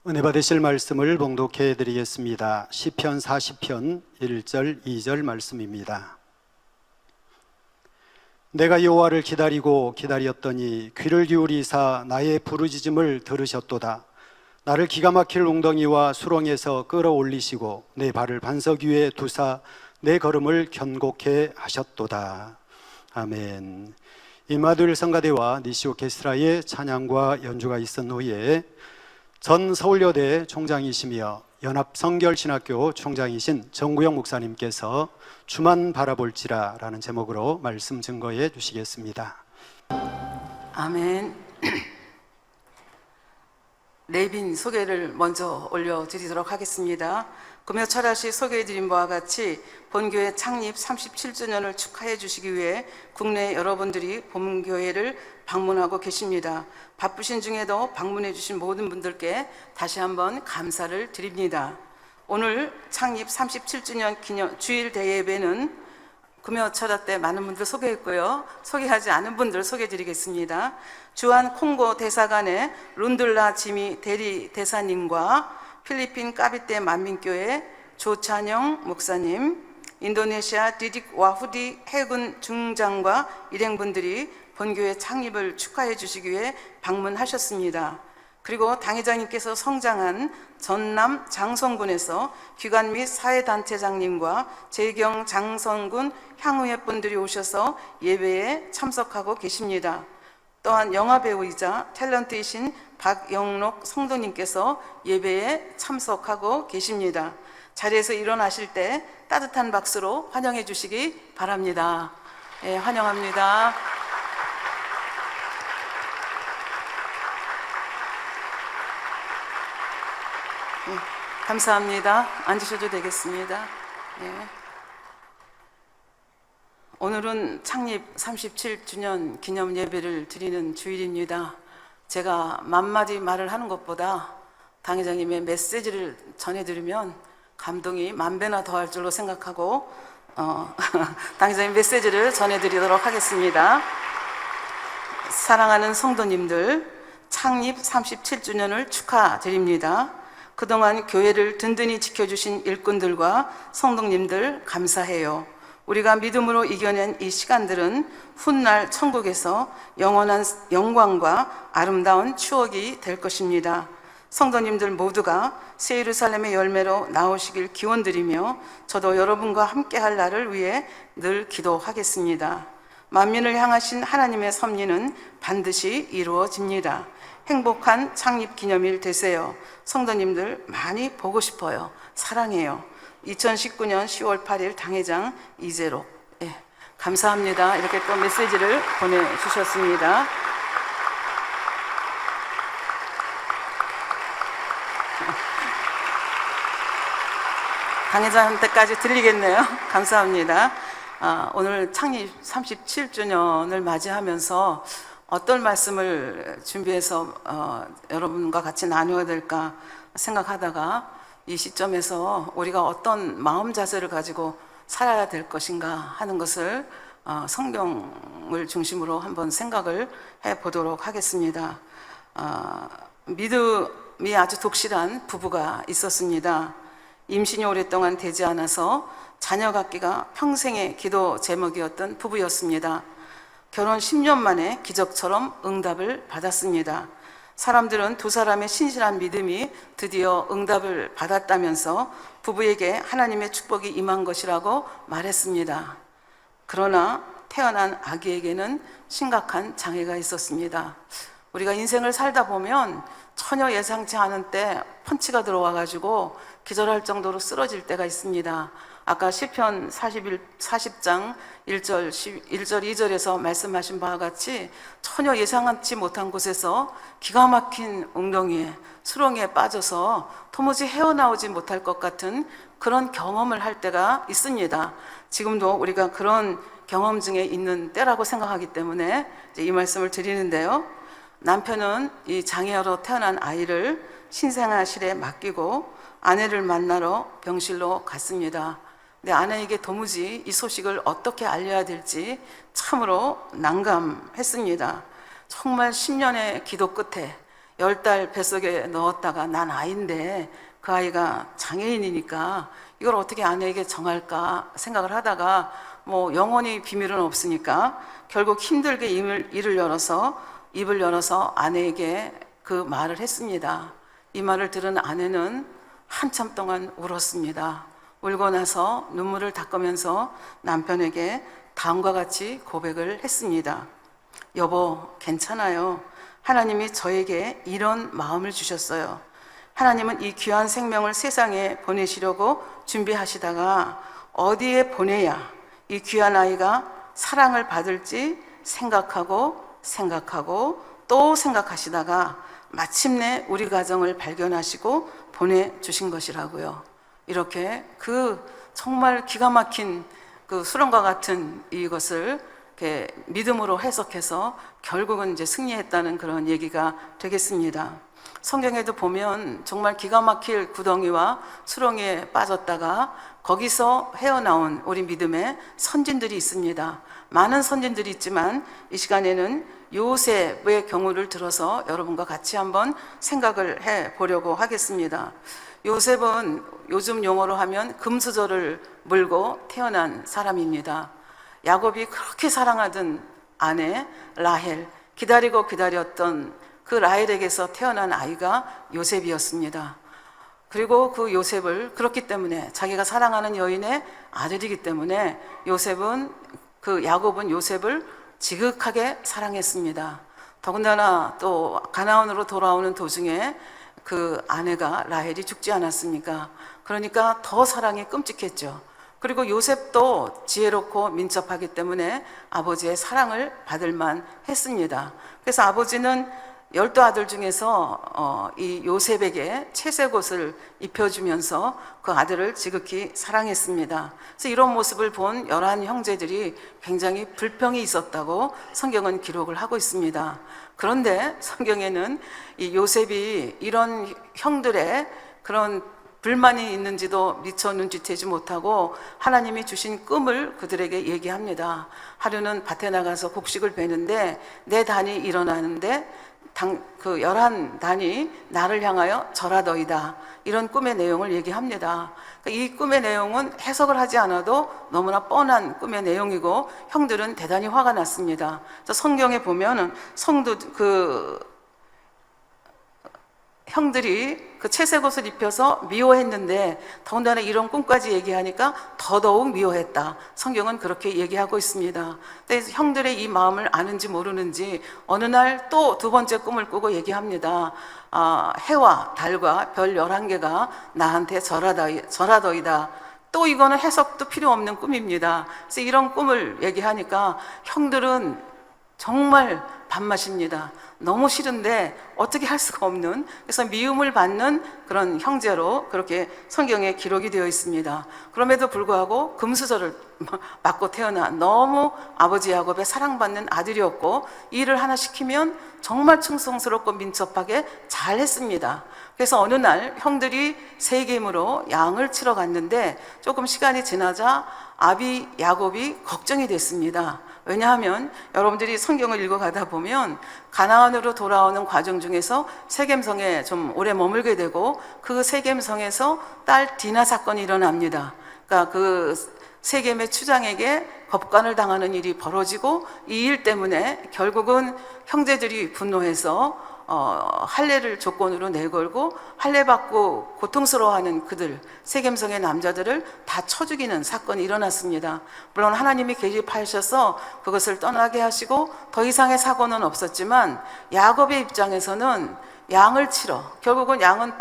은혜 받으실 말씀을 봉독해 드리겠습니다. 시편 40편 1절 2절 말씀입니다. 내가 여호와를 기다리고 기다렸더니 귀를 기울이사 나의 부르짖음을 들으셨도다. 나를 기가 막힐 웅덩이와 수렁에서 끌어올리시고 내 발을 반석 위에 두사 내 걸음을 견고케 하셨도다. 아멘. 이마누엘 성가대와 니시 오케스트라의 찬양과 연주가 있은 후에 전 서울여대 총장이시며 연합성결신학교 총장이신 정구영 목사님께서 주만 바라볼지라 라는 제목으로 말씀 증거해 주시겠습니다. 아멘. 내빈 소개를 먼저 올려드리도록 하겠습니다. 금요철학시 소개해드린 바와 같이 본교회 창립 37주년을 축하해 주시기 위해 국내 여러분들이 본교회를 방문하고 계십니다. 바쁘신 중에도 방문해 주신 모든 분들께 다시 한번 감사를 드립니다. 오늘 창립 37주년 기념 주일 대예배는 금요철학 때 많은 분들 소개했고요. 소개하지 않은 분들 소개해드리겠습니다. 주한 콩고 대사관의 룬들라 지미 대리 대사님과 필리핀 까비떼 만민교회 조찬영 목사님, 인도네시아 디딕 와후디 해군 중장과 일행분들이 본교회 창립을 축하해 주시기 위해 방문하셨습니다. 그리고 당회장님께서 성장한 전남 장성군에서 기관 및 사회단체장님과 재경 장성군 향후회 분들이 오셔서 예배에 참석하고 계십니다. 또한 영화배우이자 탤런트이신 박영록 성도님께서 예배에 참석하고 계십니다. 자리에서 일어나실 때 따뜻한 박수로 환영해 주시기 바랍니다. 예, 환영합니다. 감사합니다. 앉으셔도 되겠습니다. 예. 오늘은 창립 37주년 기념 예배를 드리는 주일입니다. 제가 만마디 말을 하는 것보다 당회장님의 메시지를 전해드리면 감동이 만배나 더할 줄로 생각하고 당회장님 메시지를 전해드리도록 하겠습니다. 사랑하는 성도님들, 창립 37주년을 축하드립니다. 그동안 교회를 든든히 지켜주신 일꾼들과 성도님들 감사해요. 우리가 믿음으로 이겨낸 이 시간들은 훗날 천국에서 영원한 영광과 아름다운 추억이 될 것입니다. 성도님들 모두가 새 예루살렘의 열매로 나오시길 기원드리며 저도 여러분과 함께할 날을 위해 늘 기도하겠습니다. 만민을 향하신 하나님의 섭리는 반드시 이루어집니다. 행복한 창립 기념일 되세요. 성도님들 많이 보고 싶어요. 사랑해요. 2019년 10월 8일 당회장 이재록. 예, 감사합니다. 이렇게 또 메시지를 보내주셨습니다. 당회장한테까지 들리겠네요. 감사합니다. 오늘 창립 37주년을 맞이하면서 어떤 말씀을 준비해서 여러분과 같이 나누어야 될까 생각하다가 이 시점에서 우리가 어떤 마음 자세를 가지고 살아야 될 것인가 하는 것을 성경을 중심으로 한번 생각을 해보도록 하겠습니다. 믿음이 아주 독실한 부부가 있었습니다. 임신이 오랫동안 되지 않아서 자녀 갖기가 평생의 기도 제목이었던 부부였습니다. 결혼 10년 만에 기적처럼 응답을 받았습니다. 사람들은 두 사람의 신실한 믿음이 드디어 응답을 받았다면서 부부에게 하나님의 축복이 임한 것이라고 말했습니다. 그러나 태어난 아기에게는 심각한 장애가 있었습니다. 우리가 인생을 살다 보면 전혀 예상치 않은 때 펀치가 들어와가지고 기절할 정도로 쓰러질 때가 있습니다. 아까 시편 40장 1절, 2절에서 말씀하신 바와 같이 전혀 예상치 못한 곳에서 기가 막힌 웅덩이에 수렁에 빠져서 도무지 헤어나오지 못할 것 같은 그런 경험을 할 때가 있습니다. 지금도 우리가 그런 경험 중에 있는 때라고 생각하기 때문에 이 말씀을 드리는데요. 남편은 이 장애아로 태어난 아이를 신생아실에 맡기고 아내를 만나러 병실로 갔습니다. 내 아내에게 도무지 이 소식을 어떻게 알려야 될지 참으로 난감했습니다. 정말 10년의 기도 끝에 10달 뱃속에 넣었다가 난 아이인데 그 아이가 장애인이니까 이걸 어떻게 아내에게 정할까 생각을 하다가 뭐 영원히 비밀은 없으니까 결국 힘들게 입을 열어서 아내에게 그 말을 했습니다. 이 말을 들은 아내는 한참 동안 울었습니다. 울고 나서 눈물을 닦으면서 남편에게 다음과 같이 고백을 했습니다. 여보, 괜찮아요. 하나님이 저에게 이런 마음을 주셨어요. 하나님은 이 귀한 생명을 세상에 보내시려고 준비하시다가 어디에 보내야 이 귀한 아이가 사랑을 받을지 생각하고 또 생각하시다가 마침내 우리 가정을 발견하시고 보내주신 것이라고요. 이렇게 그 정말 기가 막힌 그 수렁과 같은 이것을 이렇게 믿음으로 해석해서 결국은 이제 승리했다는 그런 얘기가 되겠습니다. 성경에도 보면 정말 기가 막힐 구덩이와 수렁에 빠졌다가 거기서 헤어나온 우리 믿음의 선진들이 있습니다. 많은 선진들이 있지만 이 시간에는 요셉의 경우를 들어서 여러분과 같이 한번 생각을 해 보려고 하겠습니다. 요셉은 요즘 용어로 하면 금수저를 물고 태어난 사람입니다. 야곱이 그렇게 사랑하던 아내 라헬, 기다리고 기다렸던 그 라헬에게서 태어난 아이가 요셉이었습니다. 그리고 그 요셉을 그렇기 때문에 자기가 사랑하는 여인의 아들이기 때문에 야곱은 요셉을 지극하게 사랑했습니다. 더군다나 또 가나안으로 돌아오는 도중에 그 아내가 라헬이 죽지 않았습니까? 그러니까 더 사랑이 끔찍했죠. 그리고 요셉도 지혜롭고 민첩하기 때문에 아버지의 사랑을 받을 만 했습니다. 그래서 아버지는 12아들 중에서 이 요셉에게 채색 옷을 입혀주면서 그 아들을 지극히 사랑했습니다. 그래서 이런 모습을 본 11 형제들이 굉장히 불평이 있었다고 성경은 기록을 하고 있습니다. 그런데 성경에는 이 요셉이 이런 형들의 그런 불만이 있는지도 미처 눈치채지 못하고 하나님이 주신 꿈을 그들에게 얘기합니다. 하루는 밭에 나가서 곡식을 베는데 내 단이 일어나는데 그 11단이 나를 향하여 절하더이다. 이런 꿈의 내용을 얘기합니다. 이 꿈의 내용은 해석을 하지 않아도 너무나 뻔한 꿈의 내용이고 형들은 대단히 화가 났습니다. 그래서 성경에 보면은 형들이 그 채색 옷을 입혀서 미워했는데 더군다나 이런 꿈까지 얘기하니까 더더욱 미워했다. 성경은 그렇게 얘기하고 있습니다. 근데 형들의 이 마음을 아는지 모르는지 어느 날 또 두 번째 꿈을 꾸고 얘기합니다. 해와 달과 별 11개가 나한테 절하더이다. 또 이거는 해석도 필요 없는 꿈입니다. 그래서 이런 꿈을 얘기하니까 형들은 정말 밥맛입니다. 너무 싫은데 어떻게 할 수가 없는, 그래서 미움을 받는 그런 형제로 그렇게 성경에 기록이 되어 있습니다. 그럼에도 불구하고 금수저를 맞고 태어난 너무 아버지 야곱의 사랑받는 아들이었고 일을 하나 시키면 정말 충성스럽고 민첩하게 잘 했습니다. 그래서 어느 날 형들이 세겜으로 양을 치러 갔는데 조금 시간이 지나자 야곱이 걱정이 됐습니다. 왜냐하면 여러분들이 성경을 읽어가다 보면 가나안으로 돌아오는 과정 중에서 세겜성에 좀 오래 머물게 되고 그 세겜성에서 딸 디나 사건이 일어납니다. 그러니까 그 세겜의 추장에게 겁간을 당하는 일이 벌어지고 이 일 때문에 결국은 형제들이 분노해서 할례를 조건으로 내걸고 할례 받고 고통스러워하는 그들 세겜성의 남자들을 다 쳐 죽이는 사건이 일어났습니다. 물론 하나님이 개입하셔서 그것을 떠나게 하시고 더 이상의 사고는 없었지만 야곱의 입장에서는 양을 치러 결국은 양은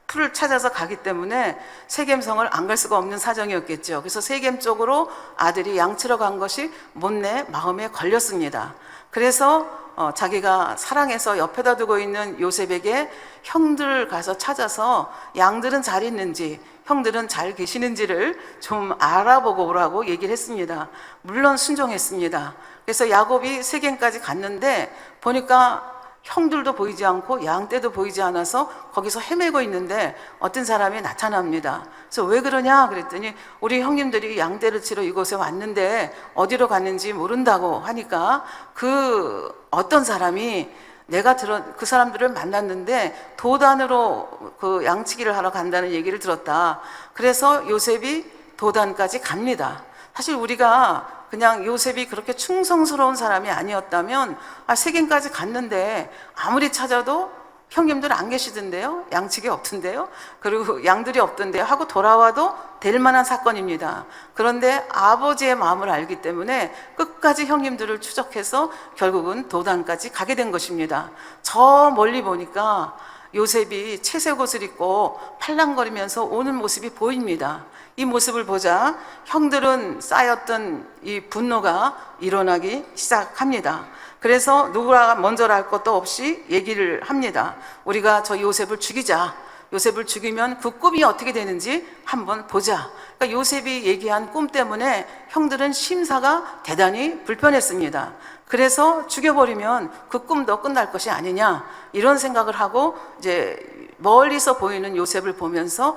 풀을 찾아서 가기 때문에 세겜성을 안 갈 수가 없는 사정이었겠죠. 그래서 세겜 쪽으로 아들이 양 치러 간 것이 못내 마음에 걸렸습니다. 그래서 자기가 사랑해서 옆에다 두고 있는 요셉에게 형들 가서 찾아서 양들은 잘 있는지 형들은 잘 계시는지를 좀 알아보고 오라고 얘기를 했습니다. 물론 순종했습니다. 그래서 야곱이 세겜까지 갔는데 보니까 형들도 보이지 않고 양떼도 보이지 않아서 거기서 헤매고 있는데 어떤 사람이 나타납니다. 그래서 왜 그러냐 그랬더니 우리 형님들이 양떼를 치러 이곳에 왔는데 어디로 갔는지 모른다고 하니까 그 어떤 사람이 내가 그 사람들을 만났는데 도단으로 그 양치기를 하러 간다는 얘기를 들었다. 그래서 요셉이 도단까지 갑니다. 사실 우리가 그냥 요셉이 그렇게 충성스러운 사람이 아니었다면 세겜까지 갔는데 아무리 찾아도 형님들 안 계시던데요? 양측이 없던데요? 그리고 양들이 없던데요? 하고 돌아와도 될 만한 사건입니다. 그런데 아버지의 마음을 알기 때문에 끝까지 형님들을 추적해서 결국은 도단까지 가게 된 것입니다. 저 멀리 보니까 요셉이 채색 옷을 입고 팔랑거리면서 오는 모습이 보입니다. 이 모습을 보자 형들은 쌓였던 이 분노가 일어나기 시작합니다. 그래서 누구가 먼저랄 것도 없이 얘기를 합니다. 우리가 저 요셉을 죽이자. 요셉을 죽이면 그 꿈이 어떻게 되는지 한번 보자. 그러니까 요셉이 얘기한 꿈 때문에 형들은 심사가 대단히 불편했습니다. 그래서 죽여버리면 그 꿈도 끝날 것이 아니냐 이런 생각을 하고 이제 멀리서 보이는 요셉을 보면서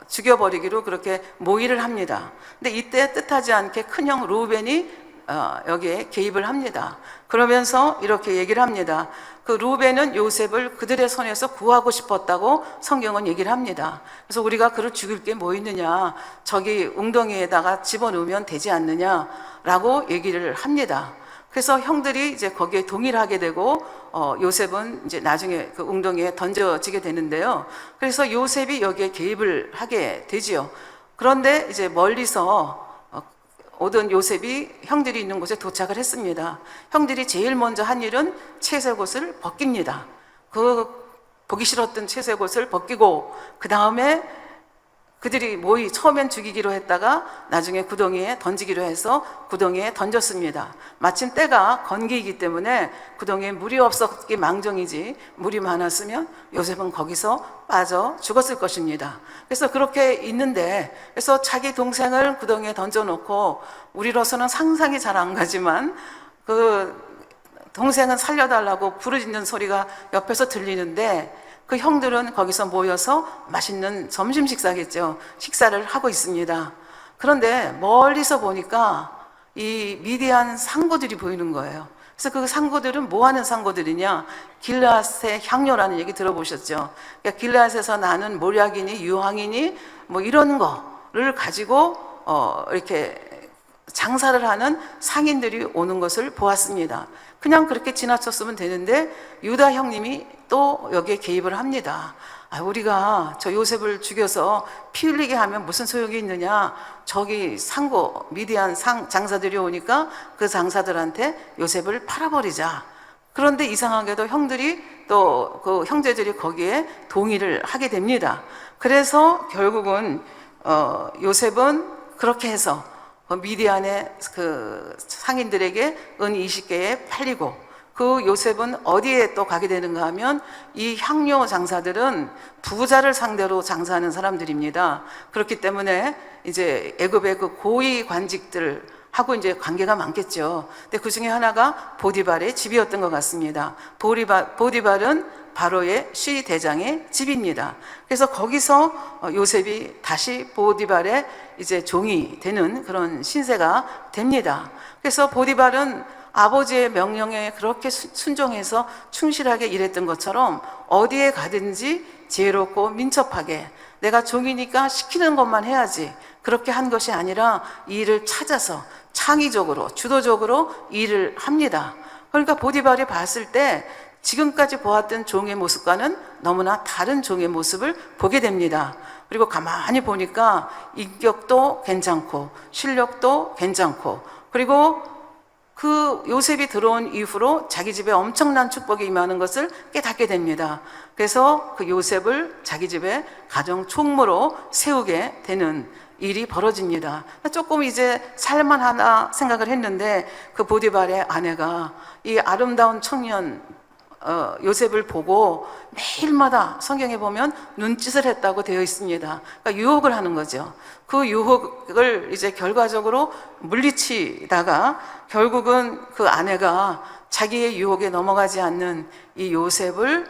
죽여버리기로 그렇게 모의를 합니다. 근데 이때 뜻하지 않게 큰형 루벤이 여기에 개입을 합니다. 그러면서 이렇게 얘기를 합니다. 그 루벤은 요셉을 그들의 손에서 구하고 싶었다고 성경은 얘기를 합니다. 그래서 우리가 그를 죽일 게 뭐 있느냐, 저기 웅덩이에다가 집어넣으면 되지 않느냐라고 얘기를 합니다. 그래서 형들이 이제 거기에 동의를 하게 되고 요셉은 이제 나중에 그 웅덩이에 던져지게 되는데요. 그래서 요셉이 여기에 개입을 하게 되지요. 그런데 이제 멀리서 오던 요셉이 형들이 있는 곳에 도착을 했습니다. 형들이 제일 먼저 한 일은 채색 옷을 벗깁니다. 그 보기 싫었던 채색 옷을 벗기고 그 다음에 그들이 처음엔 죽이기로 했다가 나중에 구덩이에 던지기로 해서 구덩이에 던졌습니다. 마침 때가 건기이기 때문에 구덩이에 물이 없었기 망정이지 물이 많았으면 요셉은 거기서 빠져 죽었을 것입니다. 그래서 그렇게 있는데 그래서 자기 동생을 구덩이에 던져놓고 우리로서는 상상이 잘 안 가지만 그 동생은 살려달라고 부르짖는 소리가 옆에서 들리는데 그 형들은 거기서 모여서 맛있는 점심 식사겠죠. 식사를 하고 있습니다. 그런데 멀리서 보니까 이 미디안 상고들이 보이는 거예요. 그래서 그 상고들은 뭐 하는 상고들이냐? 길르앗의 향료라는 얘기 들어보셨죠? 그러니까 길르앗에서 나는 모략이니 유황이니 뭐 이런 거를 가지고 이렇게 장사를 하는 상인들이 오는 것을 보았습니다. 그냥 그렇게 지나쳤으면 되는데 유다 형님이 또 여기에 개입을 합니다. 우리가 저 요셉을 죽여서 피 흘리게 하면 무슨 소용이 있느냐? 저기 상고 미디안 장사들이 오니까 그 장사들한테 요셉을 팔아버리자. 그런데 이상하게도 형들이 또 그 형제들이 거기에 동의를 하게 됩니다. 그래서 결국은 요셉은 그렇게 해서 미디안의 그 상인들에게 은 20개에 팔리고 그 요셉은 어디에 또 가게 되는가 하면 이 향료 장사들은 부자를 상대로 장사하는 사람들입니다. 그렇기 때문에 이제 애굽의 그 고위 관직들 하고 이제 관계가 많겠죠. 근데 그 중에 하나가 보디발의 집이었던 것 같습니다. 보디발은 바로의 시 대장의 집입니다. 그래서 거기서 요셉이 다시 보디발의 이제 종이 되는 그런 신세가 됩니다. 그래서 보디발은 아버지의 명령에 그렇게 순종해서 충실하게 일했던 것처럼 어디에 가든지 지혜롭고 민첩하게 내가 종이니까 시키는 것만 해야지 그렇게 한 것이 아니라 이 일을 찾아서 창의적으로 주도적으로 일을 합니다. 그러니까 보디발이 봤을 때 지금까지 보았던 종의 모습과는 너무나 다른 종의 모습을 보게 됩니다. 그리고 가만히 보니까 인격도 괜찮고 실력도 괜찮고 그리고 그 요셉이 들어온 이후로 자기 집에 엄청난 축복이 임하는 것을 깨닫게 됩니다. 그래서 그 요셉을 자기 집에 가정 총무로 세우게 되는 일이 벌어집니다. 조금 이제 살만하나 생각을 했는데 그 보디발의 아내가 이 아름다운 청년 요셉을 보고 매일마다 성경에 보면 눈짓을 했다고 되어 있습니다. 그러니까 유혹을 하는 거죠. 그 유혹을 이제 결과적으로 물리치다가 결국은 그 아내가 자기의 유혹에 넘어가지 않는 이 요셉을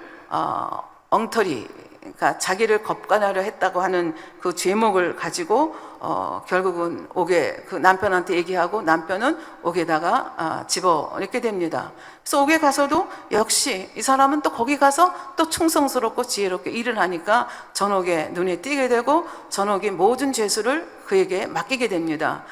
엉터리 그러니까 자기를 겁간하려 했다고 하는 그 죄목을 가지고 결국은 옥에 그 남편한테 얘기하고 남편은 옥에다가 집어넣게 됩니다. 그래서 옥에 가서도 역시 이 사람은 또 거기 가서 또 충성스럽고 지혜롭게 일을 하니까 전옥의 눈에 띄게 되고 전옥이 모든 죄수를 그에게 맡기게 됩니다.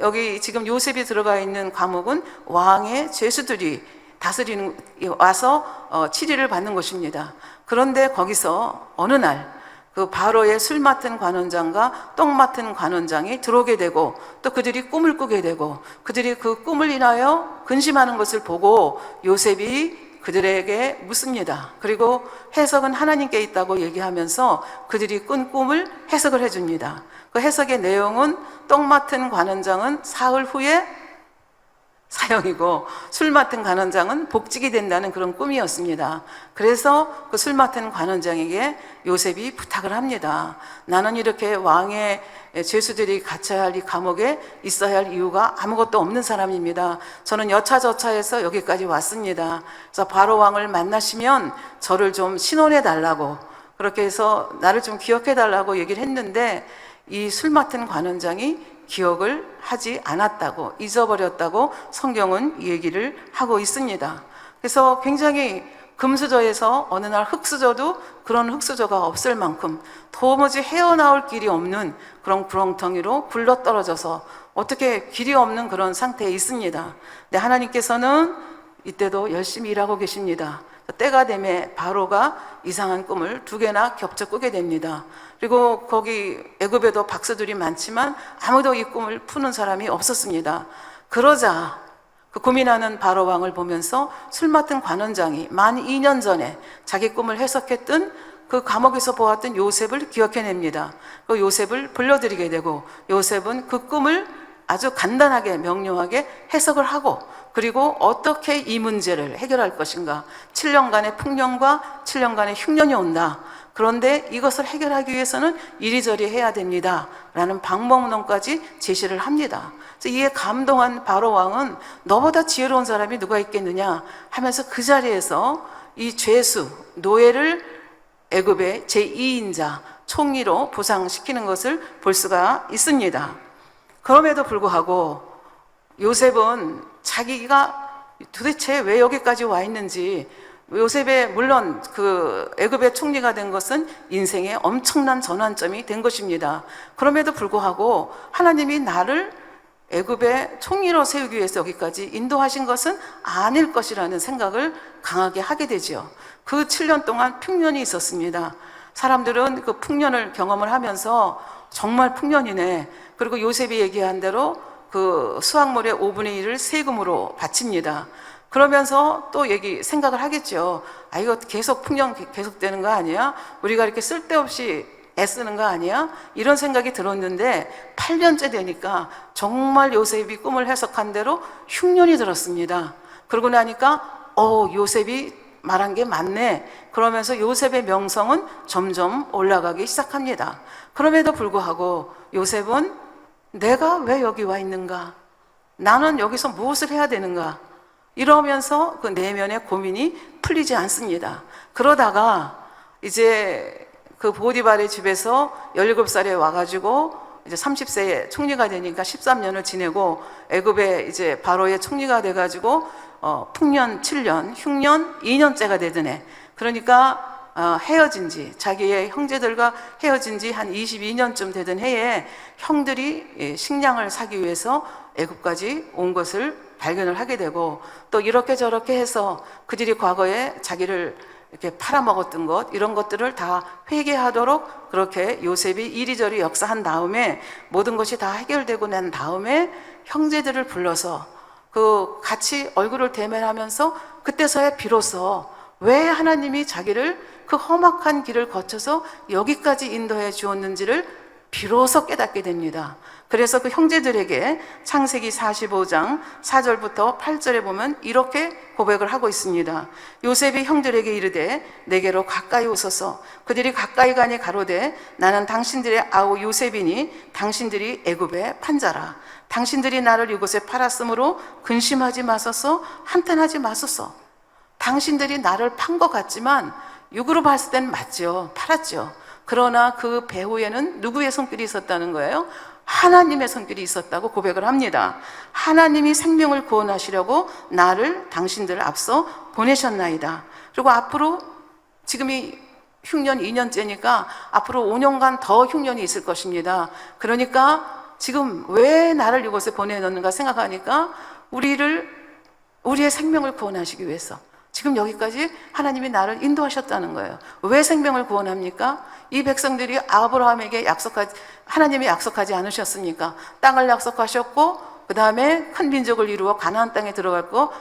여기 지금 요셉이 들어가 있는 감옥은 왕의 죄수들이 다스리는 와서 치리를 받는 것입니다. 그런데 거기서 어느 날 그 바로의 술 맡은 관원장과 떡 맡은 관원장이 들어오게 되고 또 그들이 꿈을 꾸게 되고 그들이 그 꿈을 인하여 근심하는 것을 보고 요셉이 그들에게 묻습니다. 그리고 해석은 하나님께 있다고 얘기하면서 그들이 꾼 꿈을 해석을 해줍니다. 그 해석의 내용은 떡 맡은 관원장은 사흘 후에 사형이고 술 맡은 관원장은 복직이 된다는 그런 꿈이었습니다. 그래서 그 술 맡은 관원장에게 요셉이 부탁을 합니다. 나는 이렇게 왕의 죄수들이 갇혀야 할 이 감옥에 있어야 할 이유가 아무것도 없는 사람입니다. 저는 여차저차해서 여기까지 왔습니다. 그래서 바로 왕을 만나시면 저를 좀 신원해 달라고, 그렇게 해서 나를 좀 기억해 달라고 얘기를 했는데 이 술 맡은 관원장이 기억을 하지 않았다고, 잊어버렸다고 성경은 얘기를 하고 있습니다. 그래서 굉장히 금수저에서 어느 날 흙수저도 그런 흙수저가 없을 만큼 도무지 헤어나올 길이 없는 그런 구렁텅이로 굴러떨어져서 어떻게 길이 없는 그런 상태에 있습니다. 근데 하나님께서는 이때도 열심히 일하고 계십니다. 때가 되매 바로가 이상한 꿈을 2개나 겹쳐 꾸게 됩니다. 그리고 거기 애굽에도 박사들이 많지만 아무도 이 꿈을 푸는 사람이 없었습니다. 그러자 그 고민하는 바로 왕을 보면서 술 맡은 관원장이 만 2년 전에 자기 꿈을 해석했던 그 감옥에서 보았던 요셉을 기억해냅니다. 그 요셉을 불러들이게 되고 요셉은 그 꿈을 아주 간단하게 명료하게 해석을 하고 그리고 어떻게 이 문제를 해결할 것인가. 7년간의 풍년과 7년간의 흉년이 온다. 그런데 이것을 해결하기 위해서는 이리저리 해야 됩니다. 라는 방법론까지 제시를 합니다. 그래서 이에 감동한 바로 왕은 너보다 지혜로운 사람이 누가 있겠느냐 하면서 그 자리에서 이 죄수, 노예를 애굽의 제2인자, 총리로 부상시키는 것을 볼 수가 있습니다. 그럼에도 불구하고 요셉은 자기가 도대체 왜 여기까지 와 있는지, 요셉의 물론 그 애굽의 총리가 된 것은 인생의 엄청난 전환점이 된 것입니다. 그럼에도 불구하고 하나님이 나를 애굽의 총리로 세우기 위해서 여기까지 인도하신 것은 아닐 것이라는 생각을 강하게 하게 되죠. 그 7년 동안 풍년이 있었습니다. 사람들은 그 풍년을 경험을 하면서 정말 풍년이네. 그리고 요셉이 얘기한 대로 그 수확물의 5분의 1을 세금으로 바칩니다. 그러면서 또 생각을 하겠죠. 이거 계속 풍년 계속되는 거 아니야? 우리가 이렇게 쓸데없이 애쓰는 거 아니야? 이런 생각이 들었는데 8년째 되니까 정말 요셉이 꿈을 해석한 대로 흉년이 들었습니다. 그러고 나니까 요셉이 말한 게 맞네. 그러면서 요셉의 명성은 점점 올라가기 시작합니다. 그럼에도 불구하고 요셉은 내가 왜 여기 와 있는가? 나는 여기서 무엇을 해야 되는가? 이러면서 그 내면의 고민이 풀리지 않습니다. 그러다가 이제 그 보디발의 집에서 17살에 와가지고 이제 30세에 총리가 되니까 13년을 지내고 애굽의 이제 바로의 총리가 돼가지고 풍년 7년, 흉년 2년째가 되더네. 그러니까 헤어진 지, 자기의 형제들과 헤어진 지 한 22년쯤 되던 해에 형들이 식량을 사기 위해서 애굽까지 온 것을 발견을 하게 되고 또 이렇게 저렇게 해서 그들이 과거에 자기를 이렇게 팔아먹었던 것, 이런 것들을 다 회개하도록 그렇게 요셉이 이리저리 역사한 다음에 모든 것이 다 해결되고 난 다음에 형제들을 불러서 그 같이 얼굴을 대면하면서 그때서야 비로소 왜 하나님이 자기를 그 험악한 길을 거쳐서 여기까지 인도해 주었는지를 비로소 깨닫게 됩니다. 그래서 그 형제들에게 창세기 45장 4절부터 8절에 보면 이렇게 고백을 하고 있습니다. 요셉이 형들에게 이르되 내게로 가까이 오소서. 그들이 가까이 가니 가로되 나는 당신들의 아우 요셉이니 당신들이 애굽의 판자라. 당신들이 나를 이곳에 팔았으므로 근심하지 마소서, 한탄하지 마소서. 당신들이 나를 판 것 같지만 육으로 봤을 땐 맞죠. 팔았죠. 그러나 그 배후에는 누구의 손길이 있었다는 거예요? 하나님의 손길이 있었다고 고백을 합니다. 하나님이 생명을 구원하시려고 나를 당신들 앞서 보내셨나이다. 그리고 앞으로 지금이 흉년 2년째니까 앞으로 5년간 더 흉년이 있을 것입니다. 그러니까 지금 왜 나를 이곳에 보내놓는가 생각하니까 우리의 생명을 구원하시기 위해서 지금 여기까지 하나님이 나를 인도하셨다는 거예요. 왜 생명을 구원합니까? 이 백성들이 아브라함에게 하나님이 약속하지 않으셨습니까? 땅을 약속하셨고 그 다음에 큰 민족을 이루어 가나안 땅에 들어갈 거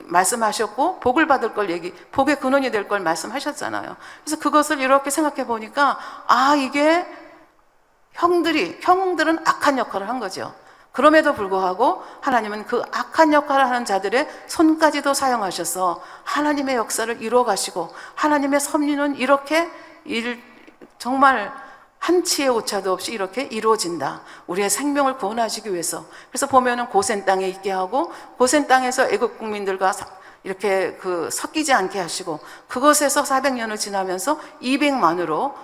말씀하셨고 복을 받을 걸 복의 근원이 될 걸 말씀하셨잖아요. 그래서 그것을 이렇게 생각해 보니까 이게 형들은 악한 역할을 한 거죠. 그럼에도 불구하고 하나님은 그 악한 역할을 하는 자들의 손까지도 사용하셔서 하나님의 역사를 이루어 가시고 하나님의 섭리는 이렇게 정말 한치의 오차도 없이 이렇게 이루어진다. 우리의 생명을 구원하시기 위해서. 그래서 보면은 고센 땅에 있게 하고 고센 땅에서 애국 국민들과 이렇게 섞이지 않게 하시고 그것에서 400년을 지나면서 200만으로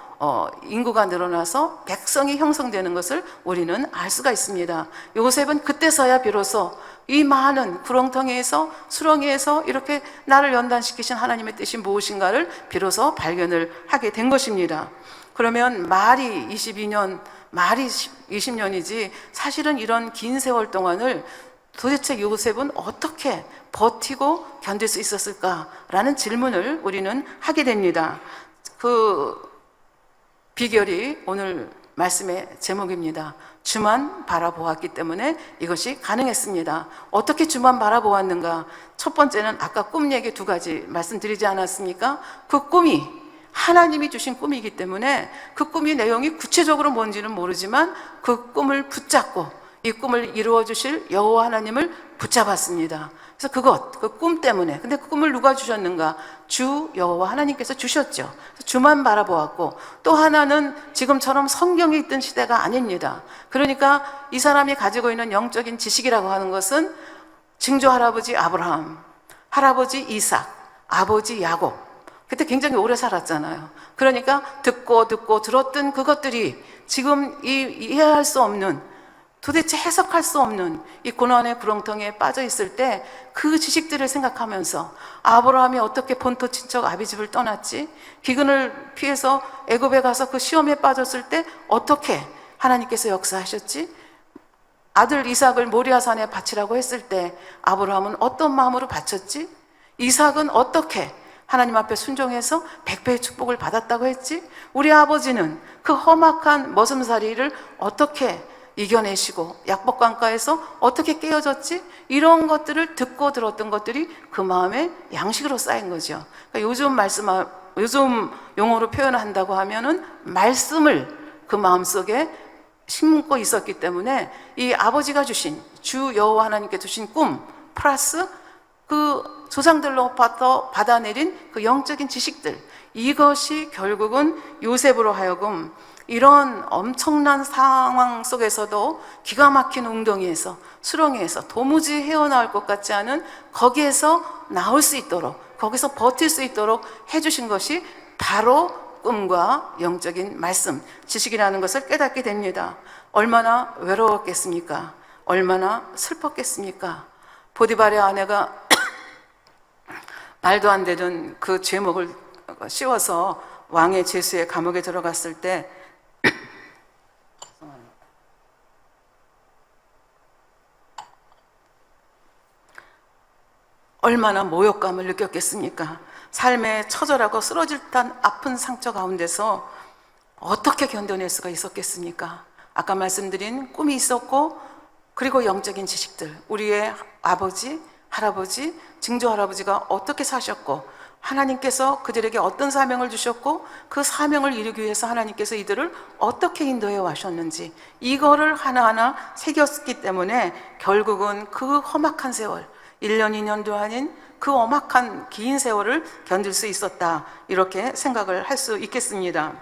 인구가 늘어나서 백성이 형성되는 것을 우리는 알 수가 있습니다. 요셉은 그때서야 비로소 이 많은 구렁텅이에서 수렁에서 이렇게 나를 연단시키신 하나님의 뜻이 무엇인가를 비로소 발견을 하게 된 것입니다. 그러면 말이 20년이지 사실은 이런 긴 세월 동안을 도대체 요셉은 어떻게 버티고 견딜 수 있었을까라는 질문을 우리는 하게 됩니다. 그 비결이 오늘 말씀의 제목입니다. 주만 바라보았기 때문에 이것이 가능했습니다. 어떻게 주만 바라보았는가? 첫 번째는 아까 꿈 얘기 2가지 말씀드리지 않았습니까? 그 꿈이 하나님이 주신 꿈이기 때문에 그 꿈의 내용이 구체적으로 뭔지는 모르지만 그 꿈을 붙잡고 이 꿈을 이루어 주실 여호와 하나님을 붙잡았습니다. 그래서 그 꿈 때문에. 근데 그 꿈을 누가 주셨는가? 주 여호와 하나님께서 주셨죠. 주만 바라보았고, 또 하나는 지금처럼 성경이 있던 시대가 아닙니다. 그러니까 이 사람이 가지고 있는 영적인 지식이라고 하는 것은 증조 할아버지 아브라함, 할아버지 이삭, 아버지 야곱, 그때 굉장히 오래 살았잖아요. 그러니까 듣고 들었던 그것들이 지금 이해할 수 없는, 도대체 해석할 수 없는 이 고난의 구렁텅이에 빠져 있을 때 그 지식들을 생각하면서 아브라함이 어떻게 본토 친척 아비집을 떠났지? 기근을 피해서 애굽에 가서 그 시험에 빠졌을 때 어떻게 하나님께서 역사하셨지? 아들 이삭을 모리아산에 바치라고 했을 때 아브라함은 어떤 마음으로 바쳤지? 이삭은 어떻게 하나님 앞에 순종해서 100배의 축복을 받았다고 했지? 우리 아버지는 그 험악한 머슴살이를 어떻게 이겨내시고 약복강가에서 어떻게 깨어졌지? 이런 것들을 듣고 들었던 것들이 그 마음의 양식으로 쌓인 거죠. 그러니까 요즘 용어로 표현한다고 하면은 말씀을 그 마음속에 심고 있었기 때문에 이 아버지가 주신 주 여호와 하나님께 주신 꿈 플러스 그 조상들로부터 받아내린 그 영적인 지식들, 이것이 결국은 요셉으로 하여금 이런 엄청난 상황 속에서도 기가 막힌 웅덩이에서 수렁에서 도무지 헤어나올 것 같지 않은 거기에서 나올 수 있도록, 거기서 버틸 수 있도록 해주신 것이 바로 꿈과 영적인 말씀, 지식이라는 것을 깨닫게 됩니다. 얼마나 외로웠겠습니까? 얼마나 슬펐겠습니까? 포디발의 아내가 말도 안 되던 그 죄목을 씌워서 왕의 제수의 감옥에 들어갔을 때 얼마나 모욕감을 느꼈겠습니까? 삶에 처절하고 쓰러질 듯한 아픈 상처 가운데서 어떻게 견뎌낼 수가 있었겠습니까? 아까 말씀드린 꿈이 있었고, 그리고 영적인 지식들, 우리의 아버지, 할아버지, 증조 할아버지가 어떻게 사셨고, 하나님께서 그들에게 어떤 사명을 주셨고, 그 사명을 이루기 위해서 하나님께서 이들을 어떻게 인도해 와셨는지, 이거를 하나하나 새겼기 때문에 결국은 그 험악한 세월, 1년, 2년도 아닌 그 엄악한 긴 세월을 견딜 수 있었다, 이렇게 생각을 할 수 있겠습니다.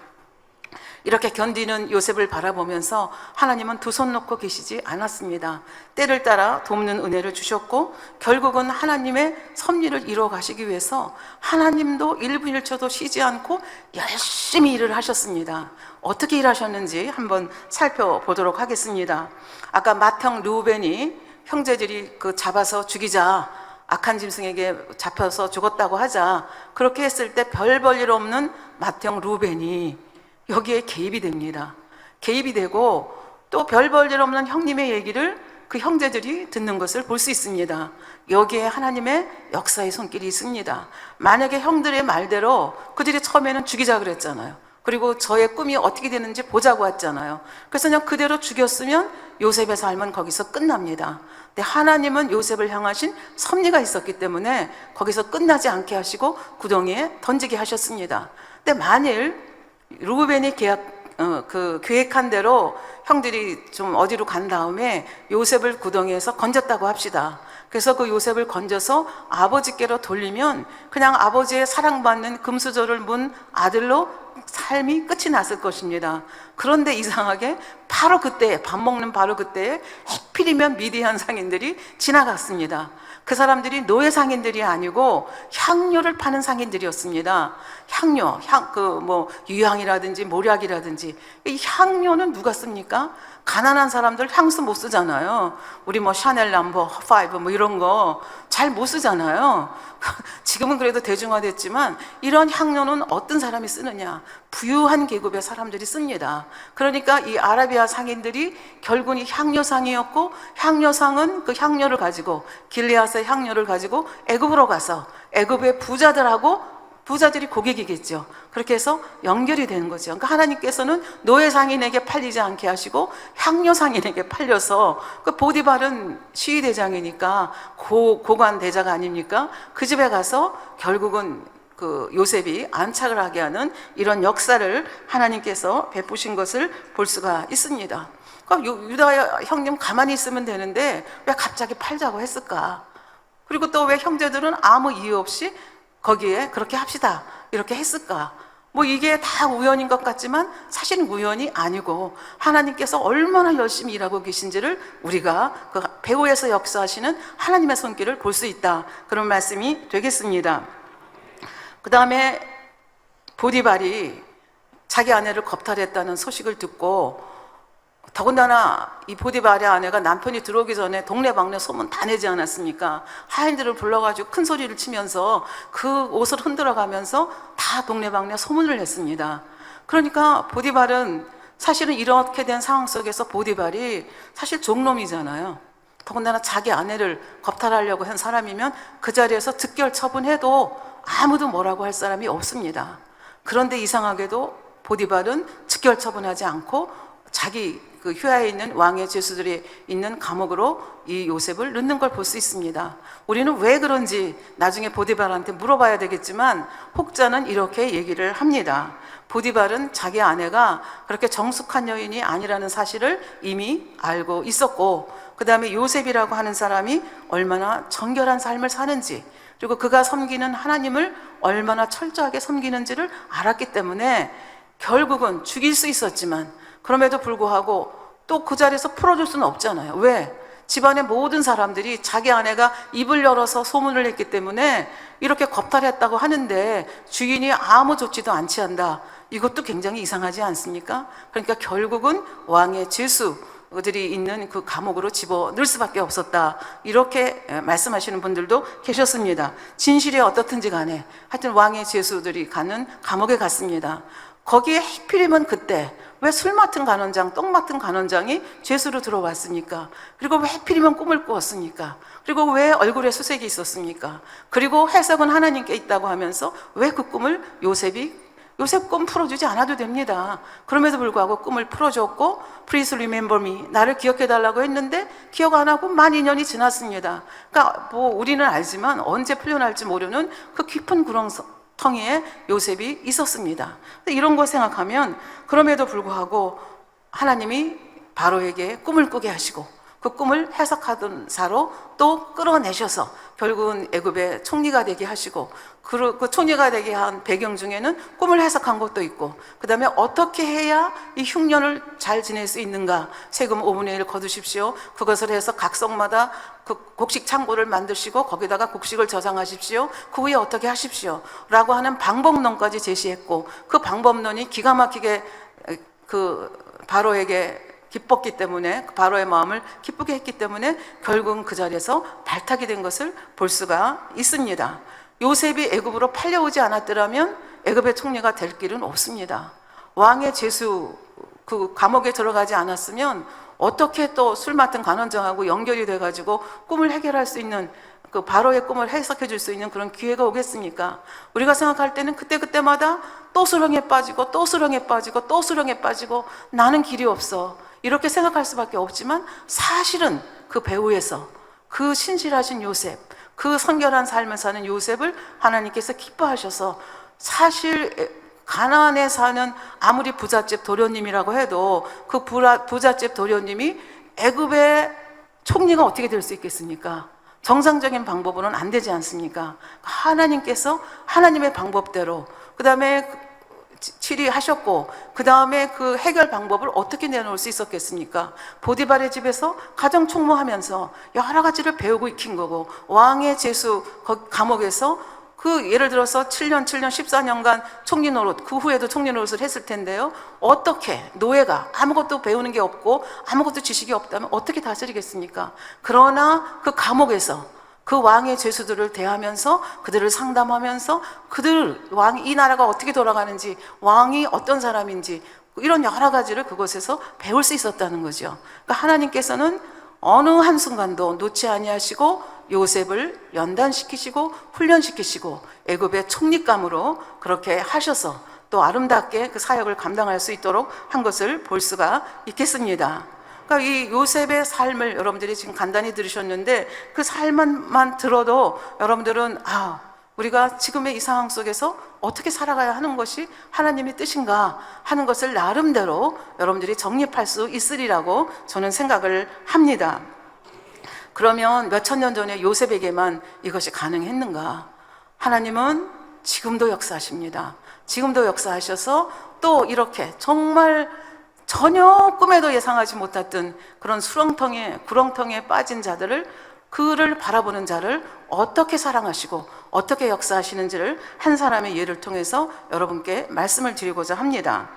이렇게 견디는 요셉을 바라보면서 하나님은 두 손 놓고 계시지 않았습니다. 때를 따라 돕는 은혜를 주셨고 결국은 하나님의 섭리를 이루어 가시기 위해서 하나님도 1분 1초도 쉬지 않고 열심히 일을 하셨습니다. 어떻게 일하셨는지 한번 살펴보도록 하겠습니다. 아까 맏형 르우벤이 형제들이 잡아서 죽이자, 악한 짐승에게 잡혀서 죽었다고 하자, 그렇게 했을 때 별 볼 일 없는 맏형 르우벤이 여기에 개입이 됩니다. 개입이 되고 또 별 볼 일 없는 형님의 얘기를 그 형제들이 듣는 것을 볼 수 있습니다. 여기에 하나님의 역사의 손길이 있습니다. 만약에 형들의 말대로 그들이 처음에는 죽이자 그랬잖아요. 그리고 저의 꿈이 어떻게 되는지 보자고 왔잖아요. 그래서 그냥 그대로 죽였으면 요셉의 삶은 거기서 끝납니다. 근데 하나님은 요셉을 향하신 섭리가 있었기 때문에 거기서 끝나지 않게 하시고 구덩이에 던지게 하셨습니다. 근데 만일 르우벤이 계획한 대로 형들이 좀 어디로 간 다음에 요셉을 구덩이에서 건졌다고 합시다. 그래서 그 요셉을 건져서 아버지께로 돌리면 그냥 아버지의 사랑받는 금수저를 문 아들로 삶이 끝이 났을 것입니다. 그런데 이상하게 바로 그때, 밥 먹는 바로 그때에 하필이면 미디안 상인들이 지나갔습니다. 그 사람들이 노예 상인들이 아니고 향료를 파는 상인들이었습니다. 향료, 유향이라든지 모략이라든지. 이 향료는 누가 씁니까? 가난한 사람들 향수 못 쓰잖아요. 우리 샤넬 넘버 5 이런 거 잘 못 쓰잖아요. 지금은 그래도 대중화됐지만 이런 향료는 어떤 사람이 쓰느냐? 부유한 계급의 사람들이 씁니다. 그러니까 이 아라비아 상인들이 결국은 이 향료상이었고, 향료상은 그 향료를 가지고, 길르앗의 향료를 가지고 애굽으로 가서 애굽의 부자들이 고객이겠죠. 그렇게 해서 연결이 되는 거죠. 그러니까 하나님께서는 노예 상인에게 팔리지 않게 하시고 향료 상인에게 팔려서, 그 보디발은 시위대장이니까 고관 대자가 아닙니까? 그 집에 가서 결국은 그 요셉이 안착을 하게 하는 이런 역사를 하나님께서 베푸신 것을 볼 수가 있습니다. 그러니까 유다 형님 가만히 있으면 되는데 왜 갑자기 팔자고 했을까? 그리고 또 왜 형제들은 아무 이유 없이 거기에 그렇게 합시다 이렇게 했을까? 이게 다 우연인 것 같지만 사실은 우연이 아니고 하나님께서 얼마나 열심히 일하고 계신지를 우리가 그 배후에서 역사하시는 하나님의 손길을 볼 수 있다, 그런 말씀이 되겠습니다. 그 다음에 보디발이 자기 아내를 겁탈했다는 소식을 듣고, 더군다나 이 보디발의 아내가 남편이 들어오기 전에 동네방네 소문 다 내지 않았습니까? 하인들을 불러가지고 큰 소리를 치면서 그 옷을 흔들어가면서 다 동네방네 소문을 냈습니다. 그러니까 보디발은 사실은 이렇게 된 상황 속에서 보디발이 사실 종놈이잖아요. 더군다나 자기 아내를 겁탈하려고 한 사람이면 그 자리에서 즉결 처분해도 아무도 뭐라고 할 사람이 없습니다. 그런데 이상하게도 보디발은 즉결 처분하지 않고 자기 그 휘하에 있는 왕의 죄수들이 있는 감옥으로 이 요셉을 넣는 걸 볼 수 있습니다. 우리는 왜 그런지 나중에 보디발한테 물어봐야 되겠지만 혹자는 이렇게 얘기를 합니다. 보디발은 자기 아내가 그렇게 정숙한 여인이 아니라는 사실을 이미 알고 있었고, 그 다음에 요셉이라고 하는 사람이 얼마나 정결한 삶을 사는지, 그리고 그가 섬기는 하나님을 얼마나 철저하게 섬기는지를 알았기 때문에 결국은 죽일 수 있었지만, 그럼에도 불구하고 또 그 자리에서 풀어줄 수는 없잖아요. 왜? 집안의 모든 사람들이 자기 아내가 입을 열어서 소문을 냈기 때문에 이렇게 겁탈했다고 하는데 주인이 아무 조치도 안 취한다. 이것도 굉장히 이상하지 않습니까? 그러니까 결국은 왕의 죄수들이 있는 그 감옥으로 집어넣을 수밖에 없었다, 이렇게 말씀하시는 분들도 계셨습니다. 진실이 어떻든지 간에 하여튼 왕의 죄수들이 가는 감옥에 갔습니다. 거기에 하필이면 그때 왜 술 맡은 간원장, 떡 맡은 간원장이 죄수로 들어왔습니까? 그리고 왜 하필이면 꿈을 꾸었습니까? 그리고 왜 얼굴에 수색이 있었습니까? 그리고 해석은 하나님께 있다고 하면서 왜 그 꿈을 요셉 꿈 풀어주지 않아도 됩니다. 그럼에도 불구하고 꿈을 풀어줬고, Please remember me, 나를 기억해달라고 했는데 기억 안 하고 12,000년이 지났습니다. 그러니까 우리는 알지만 언제 풀려날지 모르는 그 깊은 구렁텅이에 요셉이 있었습니다. 이런 거 생각하면 그럼에도 불구하고 하나님이 바로에게 꿈을 꾸게 하시고, 그 꿈을 해석하던 사로 또 끌어내셔서 결국은 애굽의 총리가 되게 하시고, 그 총리가 되게 한 배경 중에는 꿈을 해석한 것도 있고, 그 다음에 어떻게 해야 이 흉년을 잘 지낼 수 있는가, 세금 5분의 1 거두십시오. 그것을 해서 각 성마다 그 곡식 창고를 만드시고 거기다가 곡식을 저장하십시오. 그 후에 어떻게 하십시오 라고 하는 방법론까지 제시했고, 그 방법론이 기가 막히게 그 바로에게 기뻤기 때문에, 그 바로의 마음을 기쁘게 했기 때문에 결국은 그 자리에서 발탁이 된 것을 볼 수가 있습니다. 요셉이 애굽으로 팔려오지 않았더라면 애굽의 총리가 될 길은 없습니다. 왕의 제수, 그 감옥에 들어가지 않았으면 어떻게 또 술 맡은 관원장하고 연결이 돼가지고 꿈을 해결할 수 있는, 그 바로의 꿈을 해석해 줄 수 있는 그런 기회가 오겠습니까? 우리가 생각할 때는 그때마다 또 수렁에 빠지고 또 수렁에 빠지고 또 수렁에 빠지고 나는 길이 없어, 이렇게 생각할 수밖에 없지만, 사실은 그 배후에서 그 신실하신 요셉, 그 선결한 삶을 사는 요셉을 하나님께서 기뻐하셔서, 사실 가나안에 사는 아무리 부잣집 도련님이라고 해도 그 부잣집 도련님이 애굽의 총리가 어떻게 될 수 있겠습니까? 정상적인 방법으로는 안 되지 않습니까? 하나님께서 하나님의 방법대로 그 다음에 치리하셨고, 그 다음에 그 해결 방법을 어떻게 내놓을 수 있었겠습니까? 보디발의 집에서 가정 총무하면서 여러 가지를 배우고 익힌 거고, 왕의 제수 감옥에서 그 예를 들어서 7년 14년간 총리 노릇, 그 후에도 총리 노릇을 했을 텐데요, 어떻게 노예가 아무것도 배우는 게 없고 아무것도 지식이 없다면 어떻게 다스리겠습니까? 그러나 그 감옥에서 그 왕의 죄수들을 대하면서 그들을 상담하면서 왕이 이 나라가 어떻게 돌아가는지, 왕이 어떤 사람인지, 이런 여러 가지를 그곳에서 배울 수 있었다는 거죠. 그러니까 하나님께서는 어느 한순간도 놓지 아니하시고 요셉을 연단시키시고 훈련시키시고 애굽의 총리감으로 그렇게 하셔서 또 아름답게 그 사역을 감당할 수 있도록 한 것을 볼 수가 있겠습니다. 그러니까 이 요셉의 삶을 여러분들이 지금 간단히 들으셨는데, 그 삶만 들어도 여러분들은 우리가 지금의 이 상황 속에서 어떻게 살아가야 하는 것이 하나님의 뜻인가 하는 것을 나름대로 여러분들이 정립할 수 있으리라고 저는 생각을 합니다. 그러면 몇천 년 전에 요셉에게만 이것이 가능했는가? 하나님은 지금도 역사하십니다. 지금도 역사하셔서 또 이렇게 정말 전혀 꿈에도 예상하지 못했던 그런 구렁텅이에 빠진 자들을, 그를 바라보는 자를 어떻게 사랑하시고 어떻게 역사하시는지를 한 사람의 예를 통해서 여러분께 말씀을 드리고자 합니다.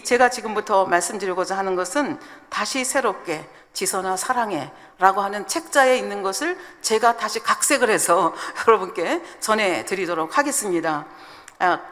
제가 지금부터 말씀드리고자 하는 것은 다시 새롭게 지선아 사랑해 라고 하는 책자에 있는 것을 제가 다시 각색을 해서 여러분께 전해드리도록 하겠습니다.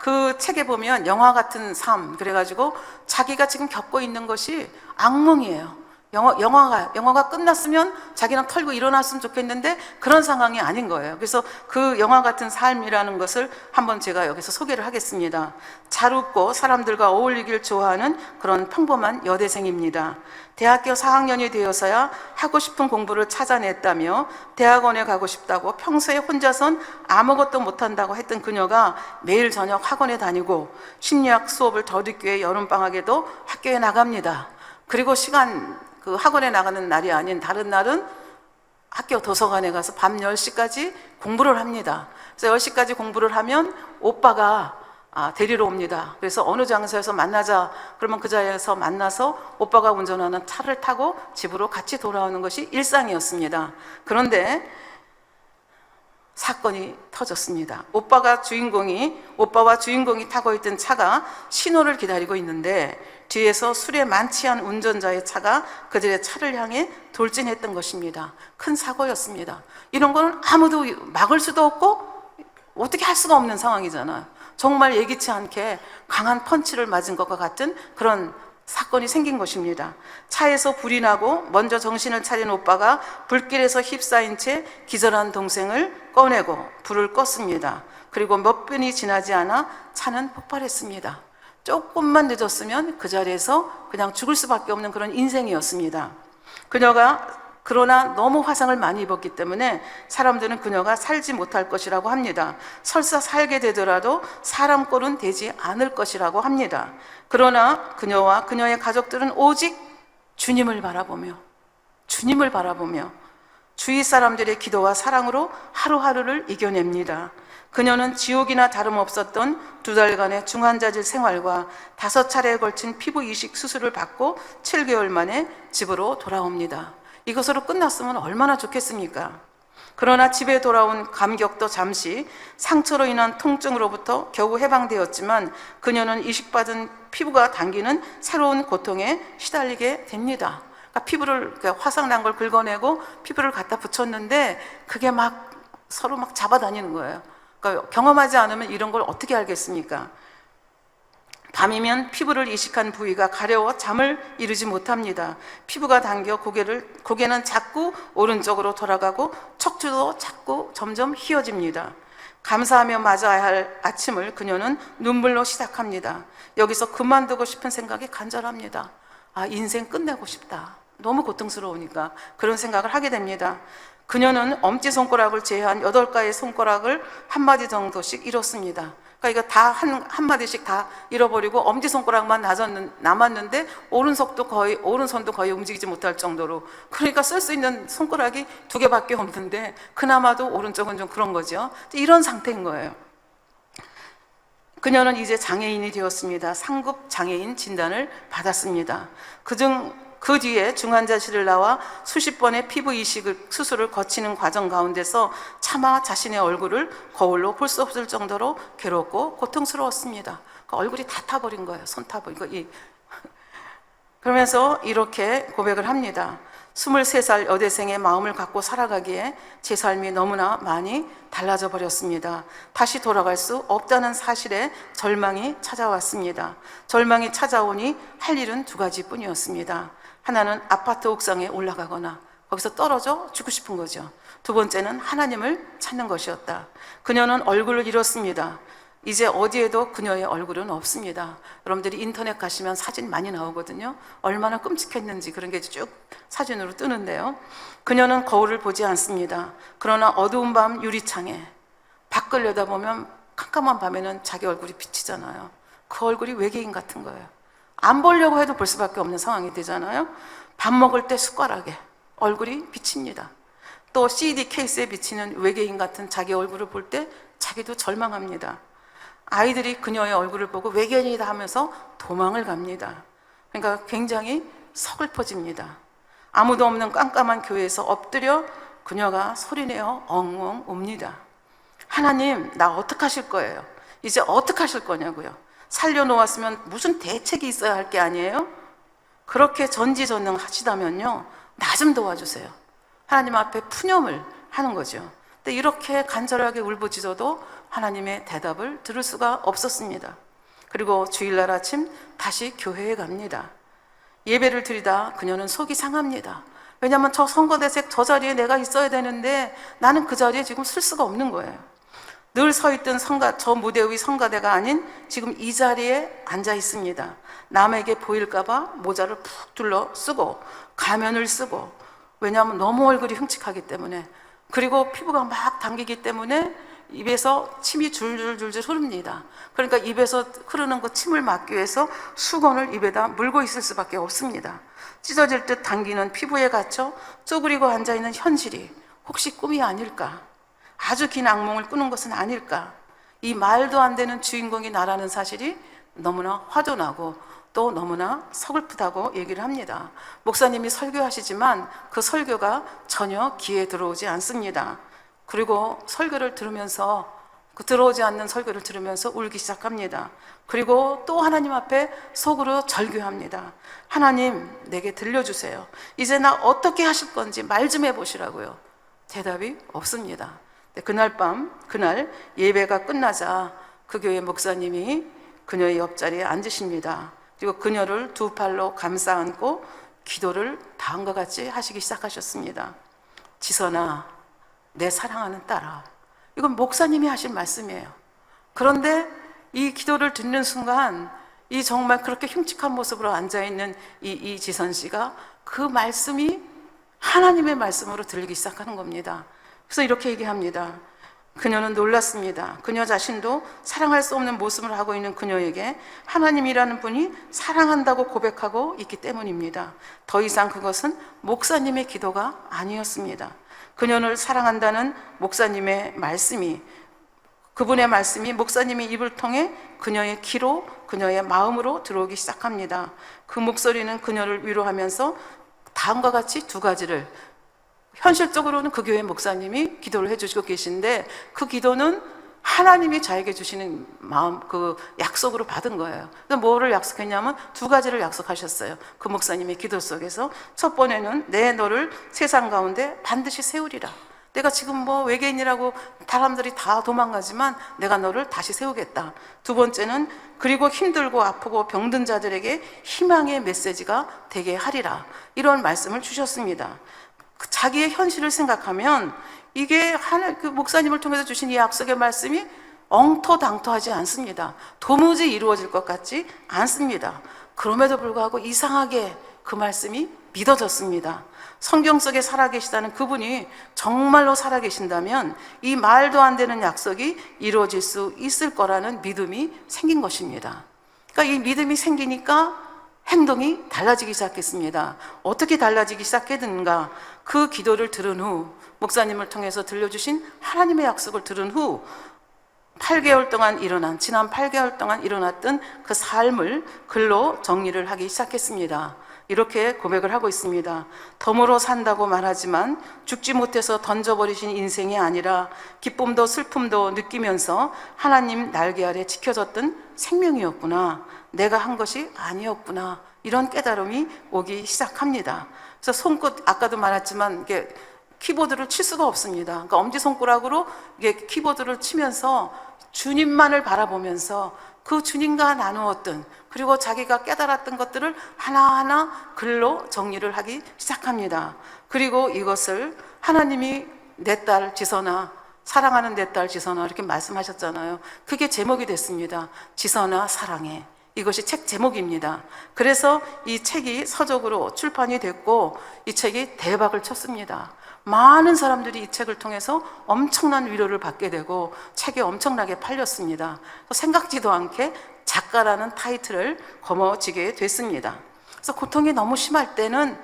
그 책에 보면 영화 같은 삶, 그래가지고 자기가 지금 겪고 있는 것이 악몽이에요. 영화가 끝났으면 자기는 털고 일어났으면 좋겠는데 그런 상황이 아닌 거예요. 그래서 그 영화 같은 삶이라는 것을 한번 제가 여기서 소개를 하겠습니다. 잘 웃고 사람들과 어울리길 좋아하는 그런 평범한 여대생입니다. 대학교 4학년이 되어서야 하고 싶은 공부를 찾아냈다며 대학원에 가고 싶다고 평소에 혼자선 아무것도 못한다고 했던 그녀가 매일 저녁 학원에 다니고 심리학 수업을 더 듣기 위해 여름방학에도 학교에 나갑니다. 그리고 그 학원에 나가는 날이 아닌 다른 날은 학교 도서관에 가서 밤 10시까지 공부를 합니다. 그래서 10시까지 공부를 하면 오빠가 데리러 옵니다. 그래서 어느 장소에서 만나자 그러면 그 자리에서 만나서 오빠가 운전하는 차를 타고 집으로 같이 돌아오는 것이 일상이었습니다. 그런데 사건이 터졌습니다. 오빠와 주인공이 타고 있던 차가 신호를 기다리고 있는데 뒤에서 술에 만취한 운전자의 차가 그들의 차를 향해 돌진했던 것입니다. 큰 사고였습니다. 이런 거는 아무도 막을 수도 없고 어떻게 할 수가 없는 상황이잖아요. 정말 예기치 않게 강한 펀치를 맞은 것과 같은 그런 사건이 생긴 것입니다. 차에서 불이 나고 먼저 정신을 차린 오빠가 불길에서 휩싸인 채 기절한 동생을 꺼내고 불을 껐습니다. 그리고 몇 분이 지나지 않아 차는 폭발했습니다. 조금만 늦었으면 그 자리에서 그냥 죽을 수밖에 없는 그런 인생이었습니다. 그러나 너무 화상을 많이 입었기 때문에 사람들은 그녀가 살지 못할 것이라고 합니다. 설사 살게 되더라도 사람 꼴은 되지 않을 것이라고 합니다. 그러나 그녀와 그녀의 가족들은 오직 주님을 바라보며 주님을 바라보며 주위 사람들의 기도와 사랑으로 하루하루를 이겨냅니다. 그녀는 지옥이나 다름없었던 2달간의 중환자실 생활과 5차례에 걸친 피부 이식 수술을 받고 7개월 만에 집으로 돌아옵니다. 이것으로 끝났으면 얼마나 좋겠습니까? 그러나 집에 돌아온 감격도 잠시, 상처로 인한 통증으로부터 겨우 해방되었지만 그녀는 이식받은 피부가 당기는 새로운 고통에 시달리게 됩니다. 그러니까 피부를, 화상 난 걸 긁어내고 피부를 갖다 붙였는데 그게 막 서로 막 잡아다니는 거예요. 그러니까 경험하지 않으면 이런 걸 어떻게 알겠습니까? 밤이면 피부를 이식한 부위가 가려워 잠을 이루지 못합니다. 피부가 당겨 고개는 자꾸 오른쪽으로 돌아가고 척추도 자꾸 점점 휘어집니다. 감사하며 맞아야 할 아침을 그녀는 눈물로 시작합니다. 여기서 그만두고 싶은 생각이 간절합니다. 아, 인생 끝내고 싶다. 너무 고통스러우니까 그런 생각을 하게 됩니다. 그녀는 엄지손가락을 제외한 8가의 손가락을 한 마디 정도씩 잃었습니다. 그러니까 이거 다 한 마디씩 다 잃어버리고 엄지손가락만 남았는데 오른손도 거의 움직이지 못할 정도로, 그러니까 쓸 수 있는 손가락이 2개밖에 없는데 그나마도 오른쪽은 좀 그런 거죠. 이런 상태인 거예요. 그녀는 이제 장애인이 되었습니다. 상급 장애인 진단을 받았습니다. 그 뒤에 중환자실을 나와 수십 번의 피부 이식 수술을 거치는 과정 가운데서 차마 자신의 얼굴을 거울로 볼 수 없을 정도로 괴롭고 고통스러웠습니다. 그 얼굴이 다 타버린 거예요. 손 타버린. 그러면서 이렇게 고백을 합니다. 23살 여대생의 마음을 갖고 살아가기에 제 삶이 너무나 많이 달라져 버렸습니다. 다시 돌아갈 수 없다는 사실에 절망이 찾아왔습니다. 절망이 찾아오니 할 일은 2가지뿐이었습니다. 하나는 아파트 옥상에 올라가거나 거기서 떨어져 죽고 싶은 거죠. 2번째는 하나님을 찾는 것이었다. 그녀는 얼굴을 잃었습니다. 이제 어디에도 그녀의 얼굴은 없습니다. 여러분들이 인터넷 가시면 사진 많이 나오거든요. 얼마나 끔찍했는지 그런 게 쭉 사진으로 뜨는데요. 그녀는 거울을 보지 않습니다. 그러나 어두운 밤 유리창에 밖을 내다보면 캄캄한 밤에는 자기 얼굴이 비치잖아요. 그 얼굴이 외계인 같은 거예요. 안 보려고 해도 볼 수밖에 없는 상황이 되잖아요. 밥 먹을 때 숟가락에 얼굴이 비칩니다. 또 CD 케이스에 비치는 외계인 같은 자기 얼굴을 볼 때 자기도 절망합니다. 아이들이 그녀의 얼굴을 보고 외계인이다 하면서 도망을 갑니다. 그러니까 굉장히 서글퍼집니다. 아무도 없는 깜깜한 교회에서 엎드려 그녀가 소리내어 엉엉 웁니다. 하나님, 나 어떡하실 거예요? 이제 어떡하실 거냐고요? 살려놓았으면 무슨 대책이 있어야 할 게 아니에요? 그렇게 전지전능하시다면요, 나 좀 도와주세요. 하나님 앞에 푸념을 하는 거죠. 근데 이렇게 간절하게 울부짖어도 하나님의 대답을 들을 수가 없었습니다. 그리고 주일날 아침 다시 교회에 갑니다. 예배를 드리다 그녀는 속이 상합니다. 왜냐하면 저 선거대책 저 자리에 내가 있어야 되는데 나는 그 자리에 지금 쓸 수가 없는 거예요. 늘 서 있던 저 무대 위 성가대가 아닌 지금 이 자리에 앉아 있습니다. 남에게 보일까봐 모자를 푹 둘러 쓰고 가면을 쓰고, 왜냐하면 너무 얼굴이 흉측하기 때문에, 그리고 피부가 막 당기기 때문에 입에서 침이 줄줄줄줄 흐릅니다. 그러니까 입에서 흐르는 그 침을 막기 위해서 수건을 입에다 물고 있을 수밖에 없습니다. 찢어질 듯 당기는 피부에 갇혀 쪼그리고 앉아있는 현실이 혹시 꿈이 아닐까? 아주 긴 악몽을 꾸는 것은 아닐까? 이 말도 안 되는 주인공이 나라는 사실이 너무나 화도 나고 또 너무나 서글프다고 얘기를 합니다. 목사님이 설교하시지만 그 설교가 전혀 귀에 들어오지 않습니다. 그리고 설교를 들으면서, 들어오지 않는 설교를 들으면서 울기 시작합니다. 그리고 또 하나님 앞에 속으로 절규합니다. 하나님, 내게 들려주세요. 이제 나 어떻게 하실 건지 말 좀 해보시라고요. 대답이 없습니다. 그날 예배가 끝나자 그 교회 목사님이 그녀의 옆자리에 앉으십니다. 그리고 그녀를 2팔로 감싸 안고 기도를 다음과 같이 하시기 시작하셨습니다. 지선아, 내 사랑하는 딸아. 이건 목사님이 하신 말씀이에요. 그런데 이 기도를 듣는 순간 이 정말 그렇게 흉측한 모습으로 앉아있는 이 지선 씨가 그 말씀이 하나님의 말씀으로 들리기 시작하는 겁니다. 그래서 이렇게 얘기합니다. 그녀는 놀랐습니다. 그녀 자신도 사랑할 수 없는 모습을 하고 있는 그녀에게 하나님이라는 분이 사랑한다고 고백하고 있기 때문입니다. 더 이상 그것은 목사님의 기도가 아니었습니다. 그녀를 사랑한다는 목사님의 말씀이, 그분의 말씀이 목사님의 입을 통해 그녀의 귀로, 그녀의 마음으로 들어오기 시작합니다. 그 목소리는 그녀를 위로하면서 다음과 같이 두 가지를, 현실적으로는 그 교회 목사님이 기도를 해주시고 계신데, 그 기도는 하나님이 자에게 주시는 마음, 그 약속으로 받은 거예요. 그래서 뭐를 약속했냐면 두 가지를 약속하셨어요. 그 목사님의 기도 속에서. 첫 번째는 내 너를 세상 가운데 반드시 세우리라. 내가 지금 뭐 외계인이라고 사람들이 다 도망가지만 내가 너를 다시 세우겠다. 두 번째는 그리고 힘들고 아프고 병든 자들에게 희망의 메시지가 되게 하리라. 이런 말씀을 주셨습니다. 자기의 현실을 생각하면 이게 그 목사님을 통해서 주신 이 약속의 말씀이 엉터당터하지 않습니다. 도무지 이루어질 것 같지 않습니다. 그럼에도 불구하고 이상하게 그 말씀이 믿어졌습니다. 성경 속에 살아계시다는 그분이 정말로 살아계신다면 이 말도 안 되는 약속이 이루어질 수 있을 거라는 믿음이 생긴 것입니다. 그러니까 이 믿음이 생기니까 행동이 달라지기 시작했습니다. 어떻게 달라지기 시작했는가? 그 기도를 들은 후, 목사님을 통해서 들려주신 하나님의 약속을 들은 후 8개월 동안 지난 8개월 동안 일어났던 그 삶을 글로 정리를 하기 시작했습니다. 이렇게 고백을 하고 있습니다. 덤으로 산다고 말하지만 죽지 못해서 던져버리신 인생이 아니라 기쁨도 슬픔도 느끼면서 하나님 날개 아래 지켜졌던 생명이었구나. 내가 한 것이 아니었구나. 이런 깨달음이 오기 시작합니다. 그래서 손끝, 아까도 말했지만 이게 키보드를 칠 수가 없습니다. 그러니까 엄지손가락으로 이게 키보드를 치면서 주님만을 바라보면서 그 주님과 나누었던, 그리고 자기가 깨달았던 것들을 하나하나 글로 정리를 하기 시작합니다. 그리고 이것을 하나님이 내 딸 지선아, 사랑하는 내 딸 지선아 이렇게 말씀하셨잖아요. 그게 제목이 됐습니다. 지선아 사랑해. 이것이 책 제목입니다. 그래서 이 책이 서적으로 출판이 됐고 이 책이 대박을 쳤습니다. 많은 사람들이 이 책을 통해서 엄청난 위로를 받게 되고 책이 엄청나게 팔렸습니다. 생각지도 않게 작가라는 타이틀을 거머쥐게 됐습니다. 그래서 고통이 너무 심할 때는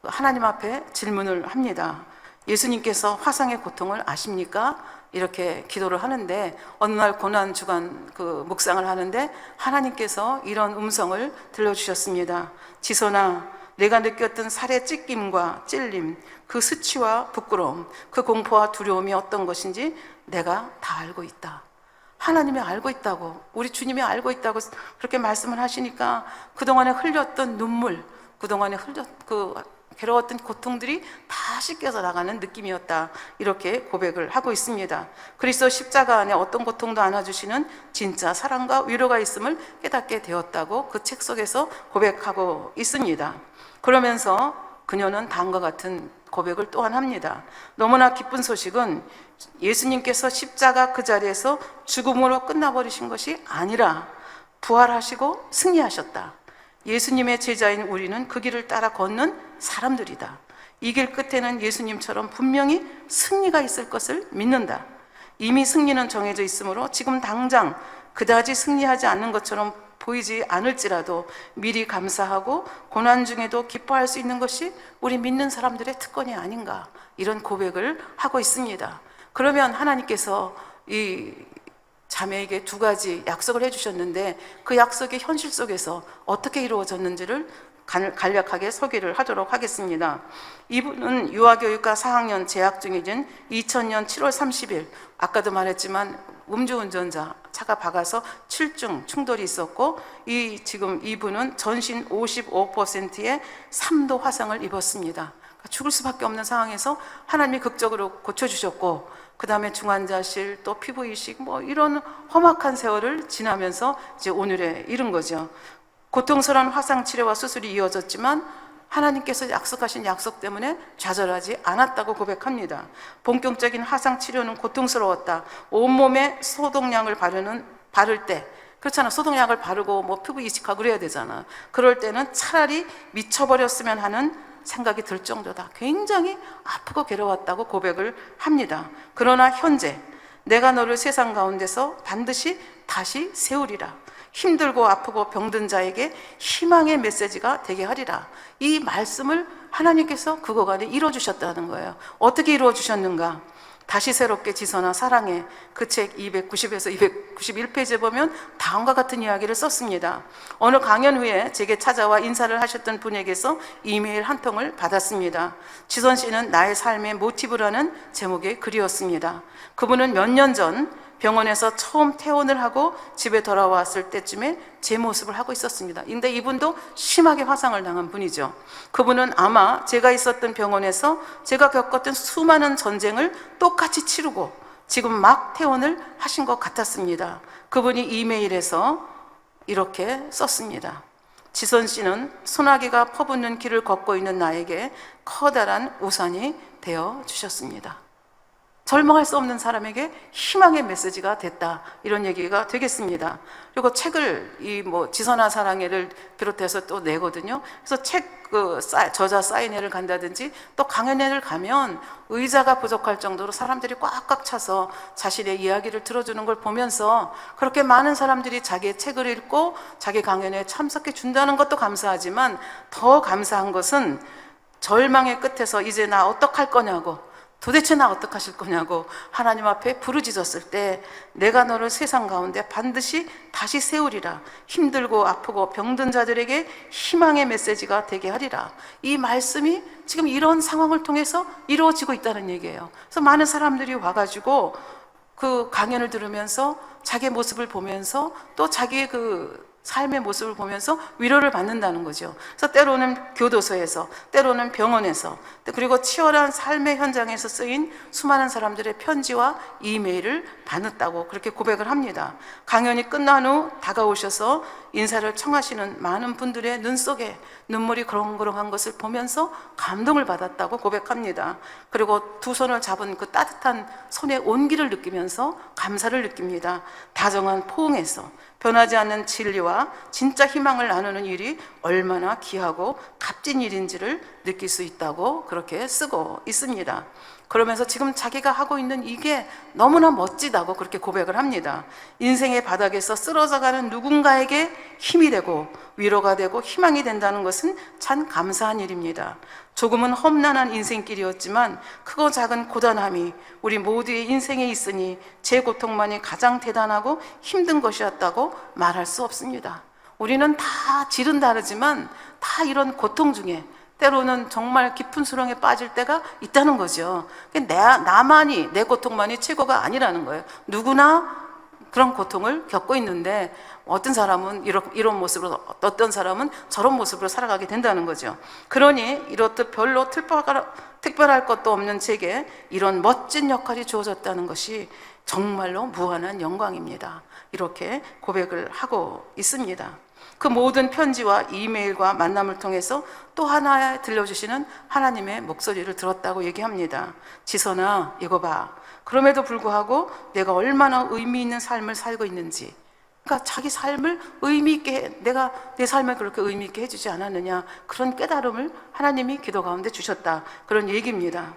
하나님 앞에 질문을 합니다. 예수님께서 화상의 고통을 아십니까? 이렇게 기도를 하는데 어느 날 고난 주간 그 묵상을 하는데 하나님께서 이런 음성을 들려주셨습니다. 지선아, 내가 느꼈던 살의 찢김과 찔림, 그 수치와 부끄러움, 그 공포와 두려움이 어떤 것인지 내가 다 알고 있다. 하나님이 알고 있다고, 우리 주님이 알고 있다고 그렇게 말씀을 하시니까 그동안에 흘렸던 눈물, 그동안에 괴로웠던 고통들이 다 씻겨서 나가는 느낌이었다. 이렇게 고백을 하고 있습니다. 그리스도 십자가 안에 어떤 고통도 안아주시는 진짜 사랑과 위로가 있음을 깨닫게 되었다고 그 책 속에서 고백하고 있습니다. 그러면서 그녀는 다음과 같은 고백을 또한 합니다. 너무나 기쁜 소식은 예수님께서 십자가 그 자리에서 죽음으로 끝나버리신 것이 아니라 부활하시고 승리하셨다. 예수님의 제자인 우리는 그 길을 따라 걷는 사람들이다. 이 길 끝에는 예수님처럼 분명히 승리가 있을 것을 믿는다. 이미 승리는 정해져 있으므로 지금 당장 그다지 승리하지 않는 것처럼 보이지 않을지라도 미리 감사하고 고난 중에도 기뻐할 수 있는 것이 우리 믿는 사람들의 특권이 아닌가, 이런 고백을 하고 있습니다. 그러면 하나님께서 이 자매에게 두 가지 약속을 해주셨는데 그 약속이 현실 속에서 어떻게 이루어졌는지를 간략하게 소개를 하도록 하겠습니다. 이분은 유아교육과 4학년 재학 중이신 2000년 7월 30일, 아까도 말했지만 음주운전자 차가 박아서 7중 충돌이 있었고 지금 이분은 전신 55%의 3도 화상을 입었습니다. 죽을 수밖에 없는 상황에서 하나님이 극적으로 고쳐주셨고, 그 다음에 중환자실, 또 피부 이식, 이런 험악한 세월을 지나면서 이제 오늘에 이른 거죠. 고통스러운 화상 치료와 수술이 이어졌지만 하나님께서 약속하신 약속 때문에 좌절하지 않았다고 고백합니다. 본격적인 화상 치료는 고통스러웠다. 온몸에 소독약을 바를 때, 그렇잖아, 소독약을 바르고 피부 이식하고 그래야 되잖아. 그럴 때는 차라리 미쳐버렸으면 하는 생각이 들 정도다. 굉장히 아프고 괴로웠다고 고백을 합니다. 그러나 현재 내가 너를 세상 가운데서 반드시 다시 세우리라. 힘들고 아프고 병든 자에게 희망의 메시지가 되게 하리라. 이 말씀을 하나님께서 그거간에 이루어주셨다는 거예요. 어떻게 이루어주셨는가? 다시 새롭게 지선아 사랑해, 그 책 290에서 291페이지에 보면 다음과 같은 이야기를 썼습니다. 어느 강연 후에 제게 찾아와 인사를 하셨던 분에게서 이메일 한 통을 받았습니다. 지선 씨는 나의 삶의 모티브라는 제목의 글이었습니다. 그분은 몇 년 전 병원에서 처음 퇴원을 하고 집에 돌아왔을 때쯤에 제 모습을 하고 있었습니다. 근데 이분도 심하게 화상을 당한 분이죠. 그분은 아마 제가 있었던 병원에서 제가 겪었던 수많은 전쟁을 똑같이 치르고 지금 막 퇴원을 하신 것 같았습니다. 그분이 이메일에서 이렇게 썼습니다. 지선 씨는 소나기가 퍼붓는 길을 걷고 있는 나에게 커다란 우산이 되어 주셨습니다. 절망할 수 없는 사람에게 희망의 메시지가 됐다, 이런 얘기가 되겠습니다. 그리고 책을 지선아 사랑해를 비롯해서 또 내거든요. 그래서 책 저자 사인회를 간다든지 또 강연회를 가면 의자가 부족할 정도로 사람들이 꽉꽉 차서 자신의 이야기를 들어주는 걸 보면서 그렇게 많은 사람들이 자기의 책을 읽고 자기 강연회에 참석해 준다는 것도 감사하지만 더 감사한 것은 절망의 끝에서 이제 나 어떡할 거냐고, 도대체 나 어떡하실 거냐고 하나님 앞에 부르짖었을 때 내가 너를 세상 가운데 반드시 다시 세우리라. 힘들고 아프고 병든 자들에게 희망의 메시지가 되게 하리라. 이 말씀이 지금 이런 상황을 통해서 이루어지고 있다는 얘기예요. 그래서 많은 사람들이 와가지고 그 강연을 들으면서 자기의 모습을 보면서 또 자기의 그 삶의 모습을 보면서 위로를 받는다는 거죠. 그래서 때로는 교도소에서, 때로는 병원에서, 그리고 치열한 삶의 현장에서 쓰인 수많은 사람들의 편지와 이메일을 받았다고 그렇게 고백을 합니다. 강연이 끝난 후 다가오셔서 인사를 청하시는 많은 분들의 눈 속에 눈물이 그렁그렁한 것을 보면서 감동을 받았다고 고백합니다. 그리고 두 손을 잡은 그 따뜻한 손의 온기를 느끼면서 감사를 느낍니다. 다정한 포옹에서 변하지 않는 진리와 진짜 희망을 나누는 일이 얼마나 귀하고 값진 일인지를 느낄 수 있다고 그렇게 쓰고 있습니다. 그러면서 지금 자기가 하고 있는 이게 너무나 멋지다고 그렇게 고백을 합니다. 인생의 바닥에서 쓰러져가는 누군가에게 힘이 되고 위로가 되고 희망이 된다는 것은 참 감사한 일입니다. 조금은 험난한 인생길이었지만 크고 작은 고단함이 우리 모두의 인생에 있으니 제 고통만이 가장 대단하고 힘든 것이었다고 말할 수 없습니다. 우리는 다 질은 다르지만 다 이런 고통 중에 때로는 정말 깊은 수렁에 빠질 때가 있다는 거죠. 나만이, 내 고통만이 최고가 아니라는 거예요. 누구나 그런 고통을 겪고 있는데 어떤 사람은 이런 모습으로, 어떤 사람은 저런 모습으로 살아가게 된다는 거죠. 그러니 이렇듯 별로 특별할 것도 없는 제게 이런 멋진 역할이 주어졌다는 것이 정말로 무한한 영광입니다. 이렇게 고백을 하고 있습니다. 그 모든 편지와 이메일과 만남을 통해서 또 하나 들려주시는 하나님의 목소리를 들었다고 얘기합니다. 지선아, 이거 봐. 그럼에도 불구하고 내가 얼마나 의미 있는 삶을 살고 있는지, 그러니까 자기 삶을 의미 있게, 내가 내 삶을 그렇게 의미 있게 해주지 않았느냐, 그런 깨달음을 하나님이 기도 가운데 주셨다, 그런 얘기입니다.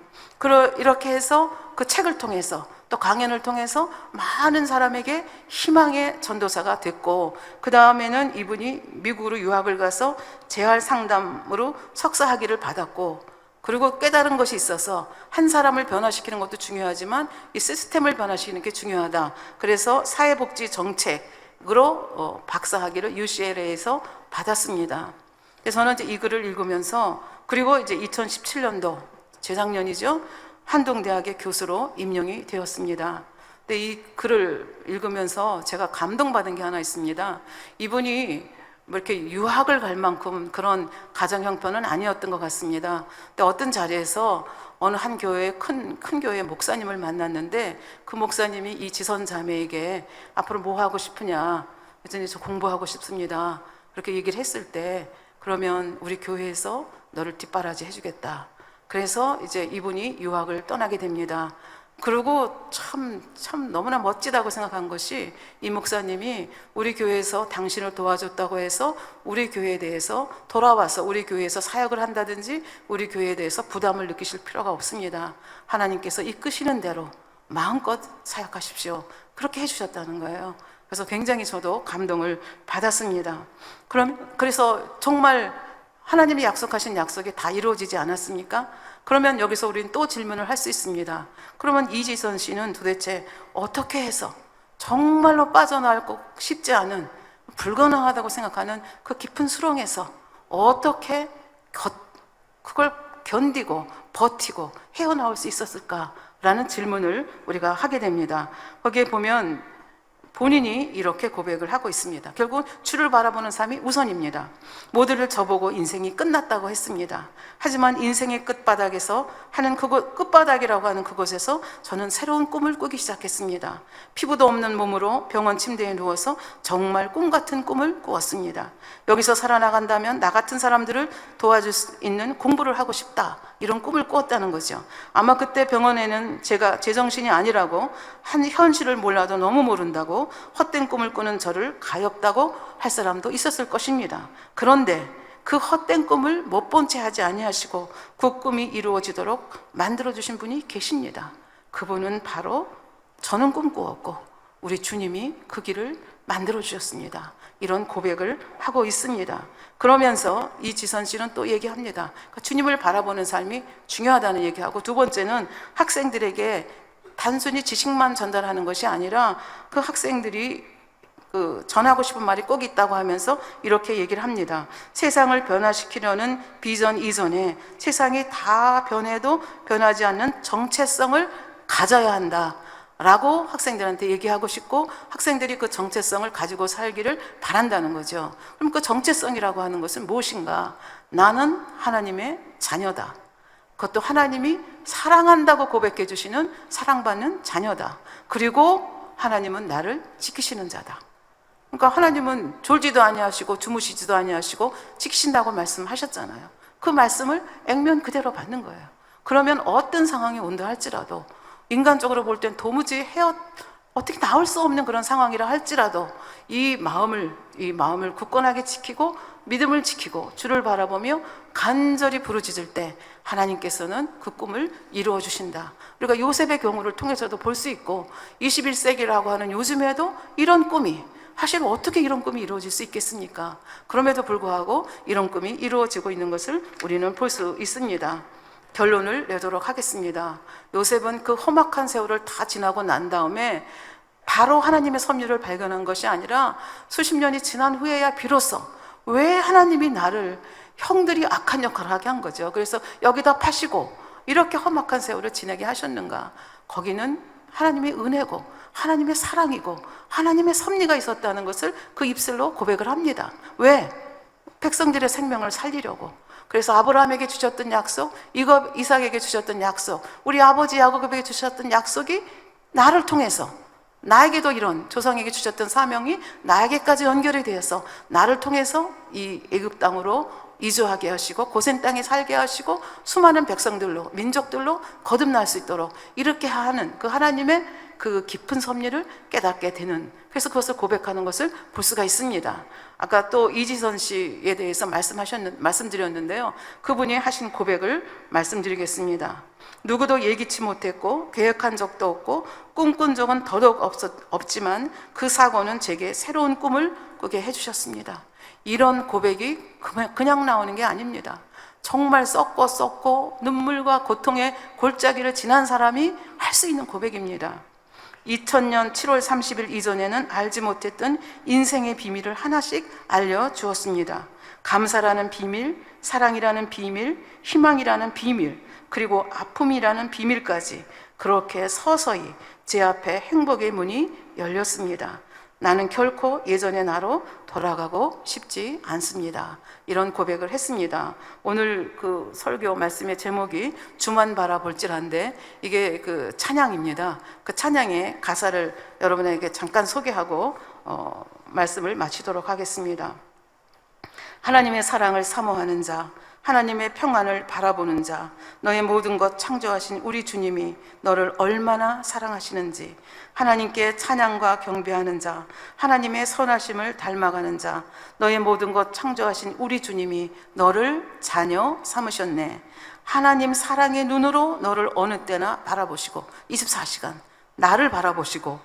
이렇게 해서 그 책을 통해서 또 강연을 통해서 많은 사람에게 희망의 전도사가 됐고, 그 다음에는 이분이 미국으로 유학을 가서 재활 상담으로 석사 학위를 받았고, 그리고 깨달은 것이 있어서 한 사람을 변화시키는 것도 중요하지만 이 시스템을 변화시키는 게 중요하다. 그래서 사회복지 정책으로 박사 학위를 UCLA에서 받았습니다. 그래서 저는 이제 이 글을 읽으면서, 그리고 이제 2017년도 재작년이죠, 한동대학의 교수로 임명이 되었습니다. 근데 이 글을 읽으면서 제가 감동받은 게 하나 있습니다. 이분이 뭐 이렇게 유학을 갈 만큼 그런 가정 형편은 아니었던 것 같습니다. 근데 어떤 자리에서 어느 한 교회의 큰 교회 목사님을 만났는데, 그 목사님이 이 지선 자매에게 앞으로 뭐 하고 싶으냐 했더니 저 공부하고 싶습니다, 그렇게 얘기를 했을 때, 그러면 우리 교회에서 너를 뒷바라지 해주겠다. 그래서 이제 이분이 유학을 떠나게 됩니다. 그리고 참 너무나 멋지다고 생각한 것이, 이 목사님이 우리 교회에서 당신을 도와줬다고 해서 우리 교회에 대해서 돌아와서 우리 교회에서 사역을 한다든지 우리 교회에 대해서 부담을 느끼실 필요가 없습니다. 하나님께서 이끄시는 대로 마음껏 사역하십시오. 그렇게 해주셨다는 거예요. 그래서 굉장히 저도 감동을 받았습니다. 그래서 정말 하나님이 약속하신 약속이 다 이루어지지 않았습니까? 그러면 여기서 우리는 또 질문을 할 수 있습니다. 그러면 이지선 씨는 도대체 어떻게 해서 정말로 빠져나올 쉽지 않은, 불가능하다고 생각하는 그 깊은 수렁에서 어떻게 그걸 견디고 버티고 헤어나올 수 있었을까라는 질문을 우리가 하게 됩니다. 거기에 보면 본인이 이렇게 고백을 하고 있습니다. 결국 주를 바라보는 삶이 우선입니다. 모두를 저보고 인생이 끝났다고 했습니다. 하지만 인생의 끝바닥에서 끝바닥이라고 하는 그곳에서 저는 새로운 꿈을 꾸기 시작했습니다. 피부도 없는 몸으로 병원 침대에 누워서 정말 꿈 같은 꿈을 꾸었습니다. 여기서 살아나간다면 나 같은 사람들을 도와줄 수 있는 공부를 하고 싶다, 이런 꿈을 꾸었다는 거죠. 아마 그때 병원에는 제가 제정신이 아니라고, 현실을 몰라도 너무 모른다고 헛된 꿈을 꾸는 저를 가엾다고 할 사람도 있었을 것입니다. 그런데 그 헛된 꿈을 못 본 채 하지 아니하시고 그 꿈이 이루어지도록 만들어주신 분이 계십니다. 그분은 바로 저는 꿈꾸었고 우리 주님이 그 길을 만들어주셨습니다. 이런 고백을 하고 있습니다. 그러면서 이지선 씨는 또 얘기합니다. 주님을 바라보는 삶이 중요하다는 얘기하고, 두 번째는 학생들에게 단순히 지식만 전달하는 것이 아니라 그 학생들이 전하고 싶은 말이 꼭 있다고 하면서 이렇게 얘기를 합니다. 세상을 변화시키려는 비전 이전에 세상이 다 변해도 변하지 않는 정체성을 가져야 한다 라고 학생들한테 얘기하고 싶고, 학생들이 그 정체성을 가지고 살기를 바란다는 거죠. 그럼 그 정체성이라고 하는 것은 무엇인가? 나는 하나님의 자녀다. 그것도 하나님이 사랑한다고 고백해 주시는 사랑받는 자녀다. 그리고 하나님은 나를 지키시는 자다. 그러니까 하나님은 졸지도 아니하시고 주무시지도 아니하시고 지키신다고 말씀하셨잖아요. 그 말씀을 액면 그대로 받는 거예요. 그러면 어떤 상황이 온다 할지라도, 인간적으로 볼 땐 도무지 어떻게 나올 수 없는 그런 상황이라 할지라도 이 마음을 굳건하게 지키고 믿음을 지키고 주를 바라보며 간절히 부르짖을 때 하나님께서는 그 꿈을 이루어 주신다. 우리가 요셉의 경우를 통해서도 볼 수 있고, 21세기라고 하는 요즘에도 이런 꿈이, 사실 어떻게 이런 꿈이 이루어질 수 있겠습니까? 그럼에도 불구하고 이런 꿈이 이루어지고 있는 것을 우리는 볼 수 있습니다. 결론을 내도록 하겠습니다. 요셉은 그 험악한 세월을 다 지나고 난 다음에 바로 하나님의 섭리를 발견한 것이 아니라 수십 년이 지난 후에야 비로소 왜 하나님이 나를, 형들이 악한 역할을 하게 한 거죠. 그래서 여기다 파시고 이렇게 험악한 세월을 지내게 하셨는가? 거기는 하나님의 은혜고 하나님의 사랑이고 하나님의 섭리가 있었다는 것을 그 입술로 고백을 합니다. 왜? 백성들의 생명을 살리려고. 그래서 아브라함에게 주셨던 약속, 이삭에게 주셨던 약속, 우리 아버지 야곱에게 주셨던 약속이 나를 통해서, 나에게도 이런 조상에게 주셨던 사명이 나에게까지 연결이 되어서 나를 통해서 이 애굽 땅으로 이주하게 하시고 고센 땅에 살게 하시고 수많은 백성들로, 민족들로 거듭날 수 있도록 이렇게 하는 그 하나님의 그 깊은 섭리를 깨닫게 되는, 그래서 그것을 고백하는 것을 볼 수가 있습니다. 아까 또 이지선 씨에 대해서 말씀드렸는데요. 그분이 하신 고백을 말씀드리겠습니다. 누구도 예기치 못했고 계획한 적도 없고 꿈꾼 적은 더더욱 없지만 그 사고는 제게 새로운 꿈을 꾸게 해주셨습니다. 이런 고백이 그냥 나오는 게 아닙니다. 정말 썩고 눈물과 고통의 골짜기를 지난 사람이 할 수 있는 고백입니다. 2000년 7월 30일 이전에는 알지 못했던 인생의 비밀을 하나씩 알려주었습니다. 감사라는 비밀, 사랑이라는 비밀, 희망이라는 비밀, 그리고 아픔이라는 비밀까지 그렇게 서서히 제 앞에 행복의 문이 열렸습니다. 나는 결코 예전의 나로 돌아가고 싶지 않습니다. 이런 고백을 했습니다. 오늘 그 설교 말씀의 제목이 주만 바라볼지란데, 이게 그 찬양입니다. 그 찬양의 가사를 여러분에게 잠깐 소개하고 말씀을 마치도록 하겠습니다. 하나님의 사랑을 사모하는 자, 하나님의 평안을 바라보는 자, 너의 모든 것 창조하신 우리 주님이 너를 얼마나 사랑하시는지, 하나님께 찬양과 경배하는 자, 하나님의 선하심을 닮아가는 자, 너의 모든 것 창조하신 우리 주님이 너를 자녀 삼으셨네. 하나님 사랑의 눈으로 너를 어느 때나 바라보시고 24시간 나를 바라보시고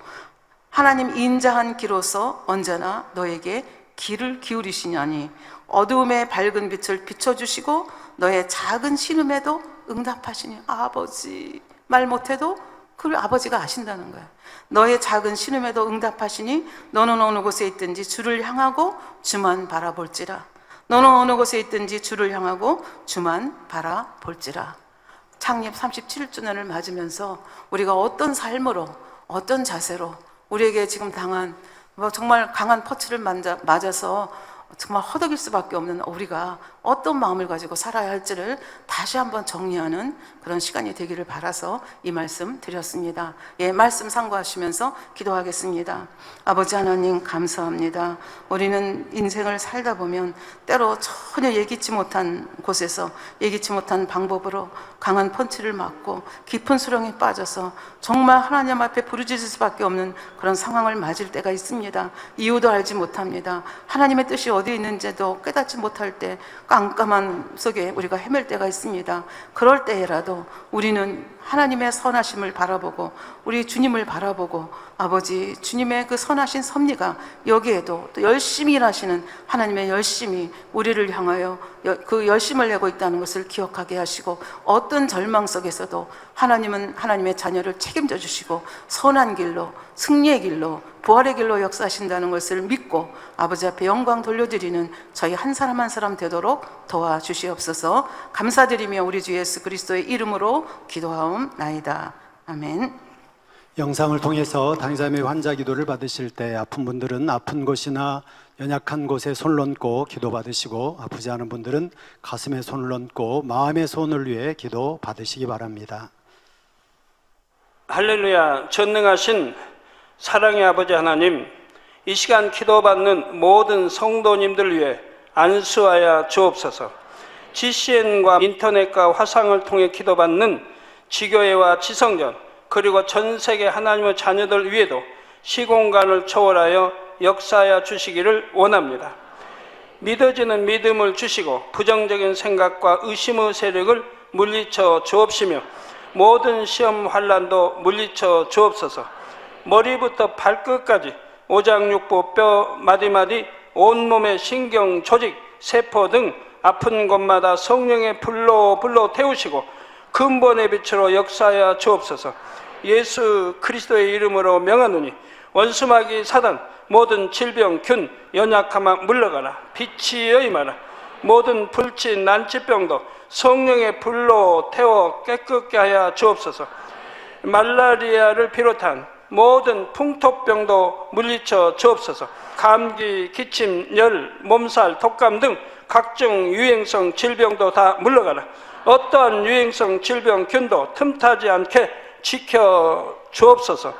하나님 인자한 기로서 언제나 너에게 귀를 기울이시냐니 어두움에 밝은 빛을 비춰주시고 너의 작은 신음에도 응답하시니 아버지 말 못해도 그걸 아버지가 아신다는 거야. 너의 작은 신음에도 응답하시니 너는 어느 곳에 있든지 주를 향하고 주만 바라볼지라. 너는 어느 곳에 있든지 주를 향하고 주만 바라볼지라. 창립 37주년을 맞으면서 우리가 어떤 삶으로 어떤 자세로 우리에게 지금 당한 정말 강한 퍼치를 맞아서 정말 허덕일 수밖에 없는 우리가 어떤 마음을 가지고 살아야 할지를 다시 한번 정리하는 그런 시간이 되기를 바라서 이 말씀 드렸습니다. 예, 말씀 상고하시면서 기도하겠습니다. 아버지 하나님 감사합니다. 우리는 인생을 살다 보면 때로 전혀 예기치 못한 곳에서 예기치 못한 방법으로 강한 펀치를 맞고 깊은 수렁에 빠져서 정말 하나님 앞에 부르짖을 수밖에 없는 그런 상황을 맞을 때가 있습니다. 이유도 알지 못합니다. 하나님의 뜻이 어디 있는지도 깨닫지 못할 때 깜깜한 속에 우리가 헤맬 때가 있습니다. 그럴 때라도 우리는 하나님의 선하심을 바라보고 우리 주님을 바라보고 아버지 주님의 그 선하신 섭리가 여기에도 또 열심히 일하시는 하나님의 열심이 우리를 향하여 그 열심을 내고 있다는 것을 기억하게 하시고 어떤 절망 속에서도 하나님은 하나님의 자녀를 책임져 주시고 선한 길로 승리의 길로 부활의 길로 역사하신다는 것을 믿고 아버지 앞에 영광 돌려드리는 저희 한 사람 한 사람 되도록 도와주시옵소서. 감사드리며 우리 주 예수 그리스도의 이름으로 기도하옵나이다. 아멘. 영상을 통해서 당사자의 환자 기도를 받으실 때 아픈 분들은 아픈 곳이나 연약한 곳에 손을 얹고 기도 받으시고 아프지 않은 분들은 가슴에 손을 얹고 마음의 손을 위해 기도 받으시기 바랍니다. 할렐루야. 전능하신 사랑의 아버지 하나님, 이 시간 기도받는 모든 성도님들 위해 안수하여 주옵소서. GCN과 인터넷과 화상을 통해 기도받는 지교회와 지성전 그리고 전 세계 하나님의 자녀들 위에도 시공간을 초월하여 역사하여 주시기를 원합니다. 믿어지는 믿음을 주시고 부정적인 생각과 의심의 세력을 물리쳐 주옵시며 모든 시험 환난도 물리쳐 주옵소서. 머리부터 발끝까지 오장육부 뼈 마디마디 온몸의 신경 조직 세포 등 아픈 곳마다 성령의 불로 태우시고 근본의 빛으로 역사하여 주옵소서. 예수 그리스도의 이름으로 명하노니 원수마귀 사단 모든 질병 균 연약함아 물러가라. 빛이여 임하라. 모든 불치 난치병도 성령의 불로 태워 깨끗게 하여 주옵소서. 말라리아를 비롯한 모든 풍토병도 물리쳐 주옵소서. 감기, 기침, 열, 몸살, 독감 등 각종 유행성 질병도 다 물러가라. 어떠한 유행성 질병 균도 틈타지 않게 지켜 주옵소서.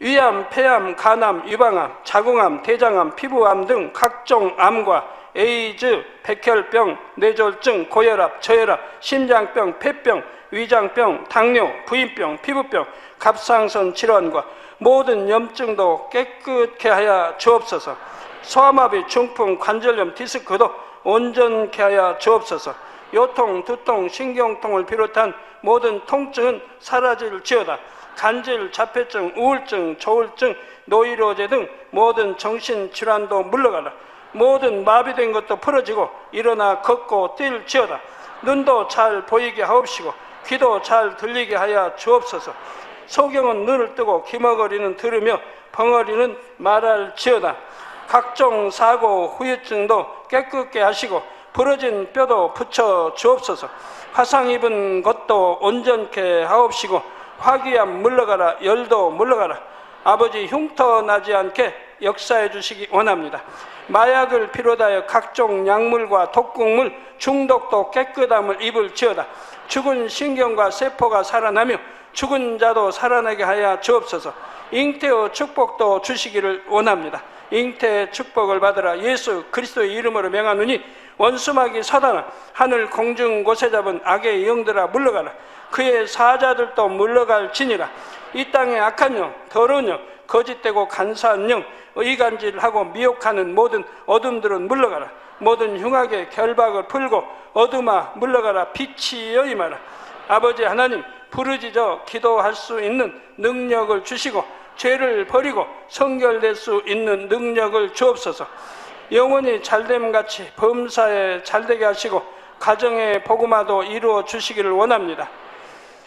위암, 폐암, 간암, 유방암, 자궁암, 대장암, 피부암 등 각종 암과 에이즈, 백혈병, 뇌졸중, 고혈압, 저혈압, 심장병, 폐병, 위장병, 당뇨, 부인병, 피부병, 갑상선 질환과 모든 염증도 깨끗게 하여 주옵소서. 소아마비, 중풍, 관절염, 디스크도 온전케 하여 주옵소서. 요통, 두통, 신경통을 비롯한 모든 통증은 사라질지어다. 간질, 자폐증, 우울증, 조울증, 노이로제 등 모든 정신질환도 물러가라. 모든 마비된 것도 풀어지고 일어나 걷고 뛸지어다. 눈도 잘 보이게 하옵시고 귀도 잘 들리게 하여 주옵소서. 소경은 눈을 뜨고 기머거리는 들으며 벙어리는 말할지어다. 각종 사고, 후유증도 깨끗게 하시고 부러진 뼈도 붙여 주옵소서. 화상 입은 것도 온전케 하옵시고 화기암 물러가라. 열도 물러가라. 아버지 흉터 나지 않게 역사해 주시기 원합니다. 마약을 비롯하여 각종 약물과 독극물 중독도 깨끗함을 입을지어다. 죽은 신경과 세포가 살아나며 죽은 자도 살아나게 하여 주옵소서. 잉태의 축복도 주시기를 원합니다. 잉태의 축복을 받으라. 예수 그리스도의 이름으로 명하노니 원수마귀 사단아 하늘 공중 곳에 잡은 악의 영들아 물러가라. 그의 사자들도 물러갈지니라. 이 땅의 악한 영, 더러운 영, 거짓되고 간사한 영, 의간질하고 미혹하는 모든 어둠들은 물러가라. 모든 흉악의 결박을 풀고 어둠아 물러가라. 빛이여 임하라. 아버지 하나님, 부르짖어 기도할 수 있는 능력을 주시고 죄를 버리고 성결될 수 있는 능력을 주옵소서. 영혼이 잘됨같이 범사에 잘되게 하시고 가정의 복음화도 이루어 주시기를 원합니다.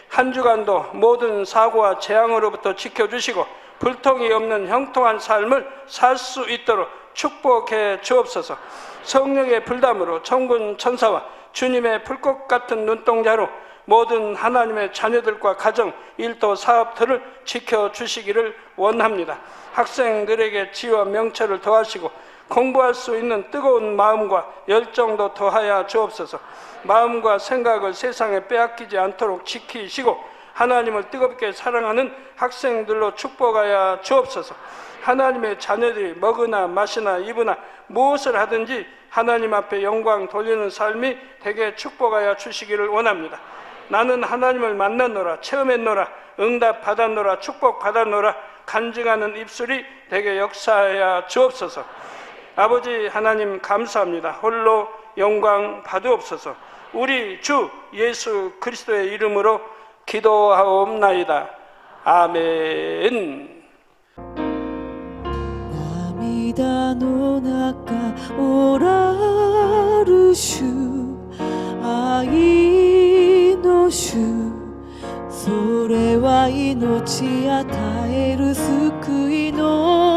한 주간도 모든 사고와 재앙으로부터 지켜주시고 불통이 없는 형통한 삶을 살 수 있도록 축복해 주옵소서. 성령의 불담으로 천군 천사와 주님의 불꽃 같은 눈동자로 모든 하나님의 자녀들과 가정, 일도, 사업들을 지켜주시기를 원합니다. 학생들에게 지혜와 명철을 더하시고 공부할 수 있는 뜨거운 마음과 열정도 더하여 주옵소서. 마음과 생각을 세상에 빼앗기지 않도록 지키시고 하나님을 뜨겁게 사랑하는 학생들로 축복하여 주옵소서. 하나님의 자녀들이 먹으나 마시나 입으나 무엇을 하든지 하나님 앞에 영광 돌리는 삶이 되게 축복하여 주시기를 원합니다. 나는 하나님을 만났노라, 체험했노라, 응답 받았노라, 축복 받았노라 간증하는 입술이 되게 역사하여 주옵소서. 아버지 하나님 감사합니다. 홀로 영광 받으옵소서. 우리 주 예수 그리스도의 이름으로 기도하옵나이다. 아멘. 涙の中おらる主愛の主それは命与える救いの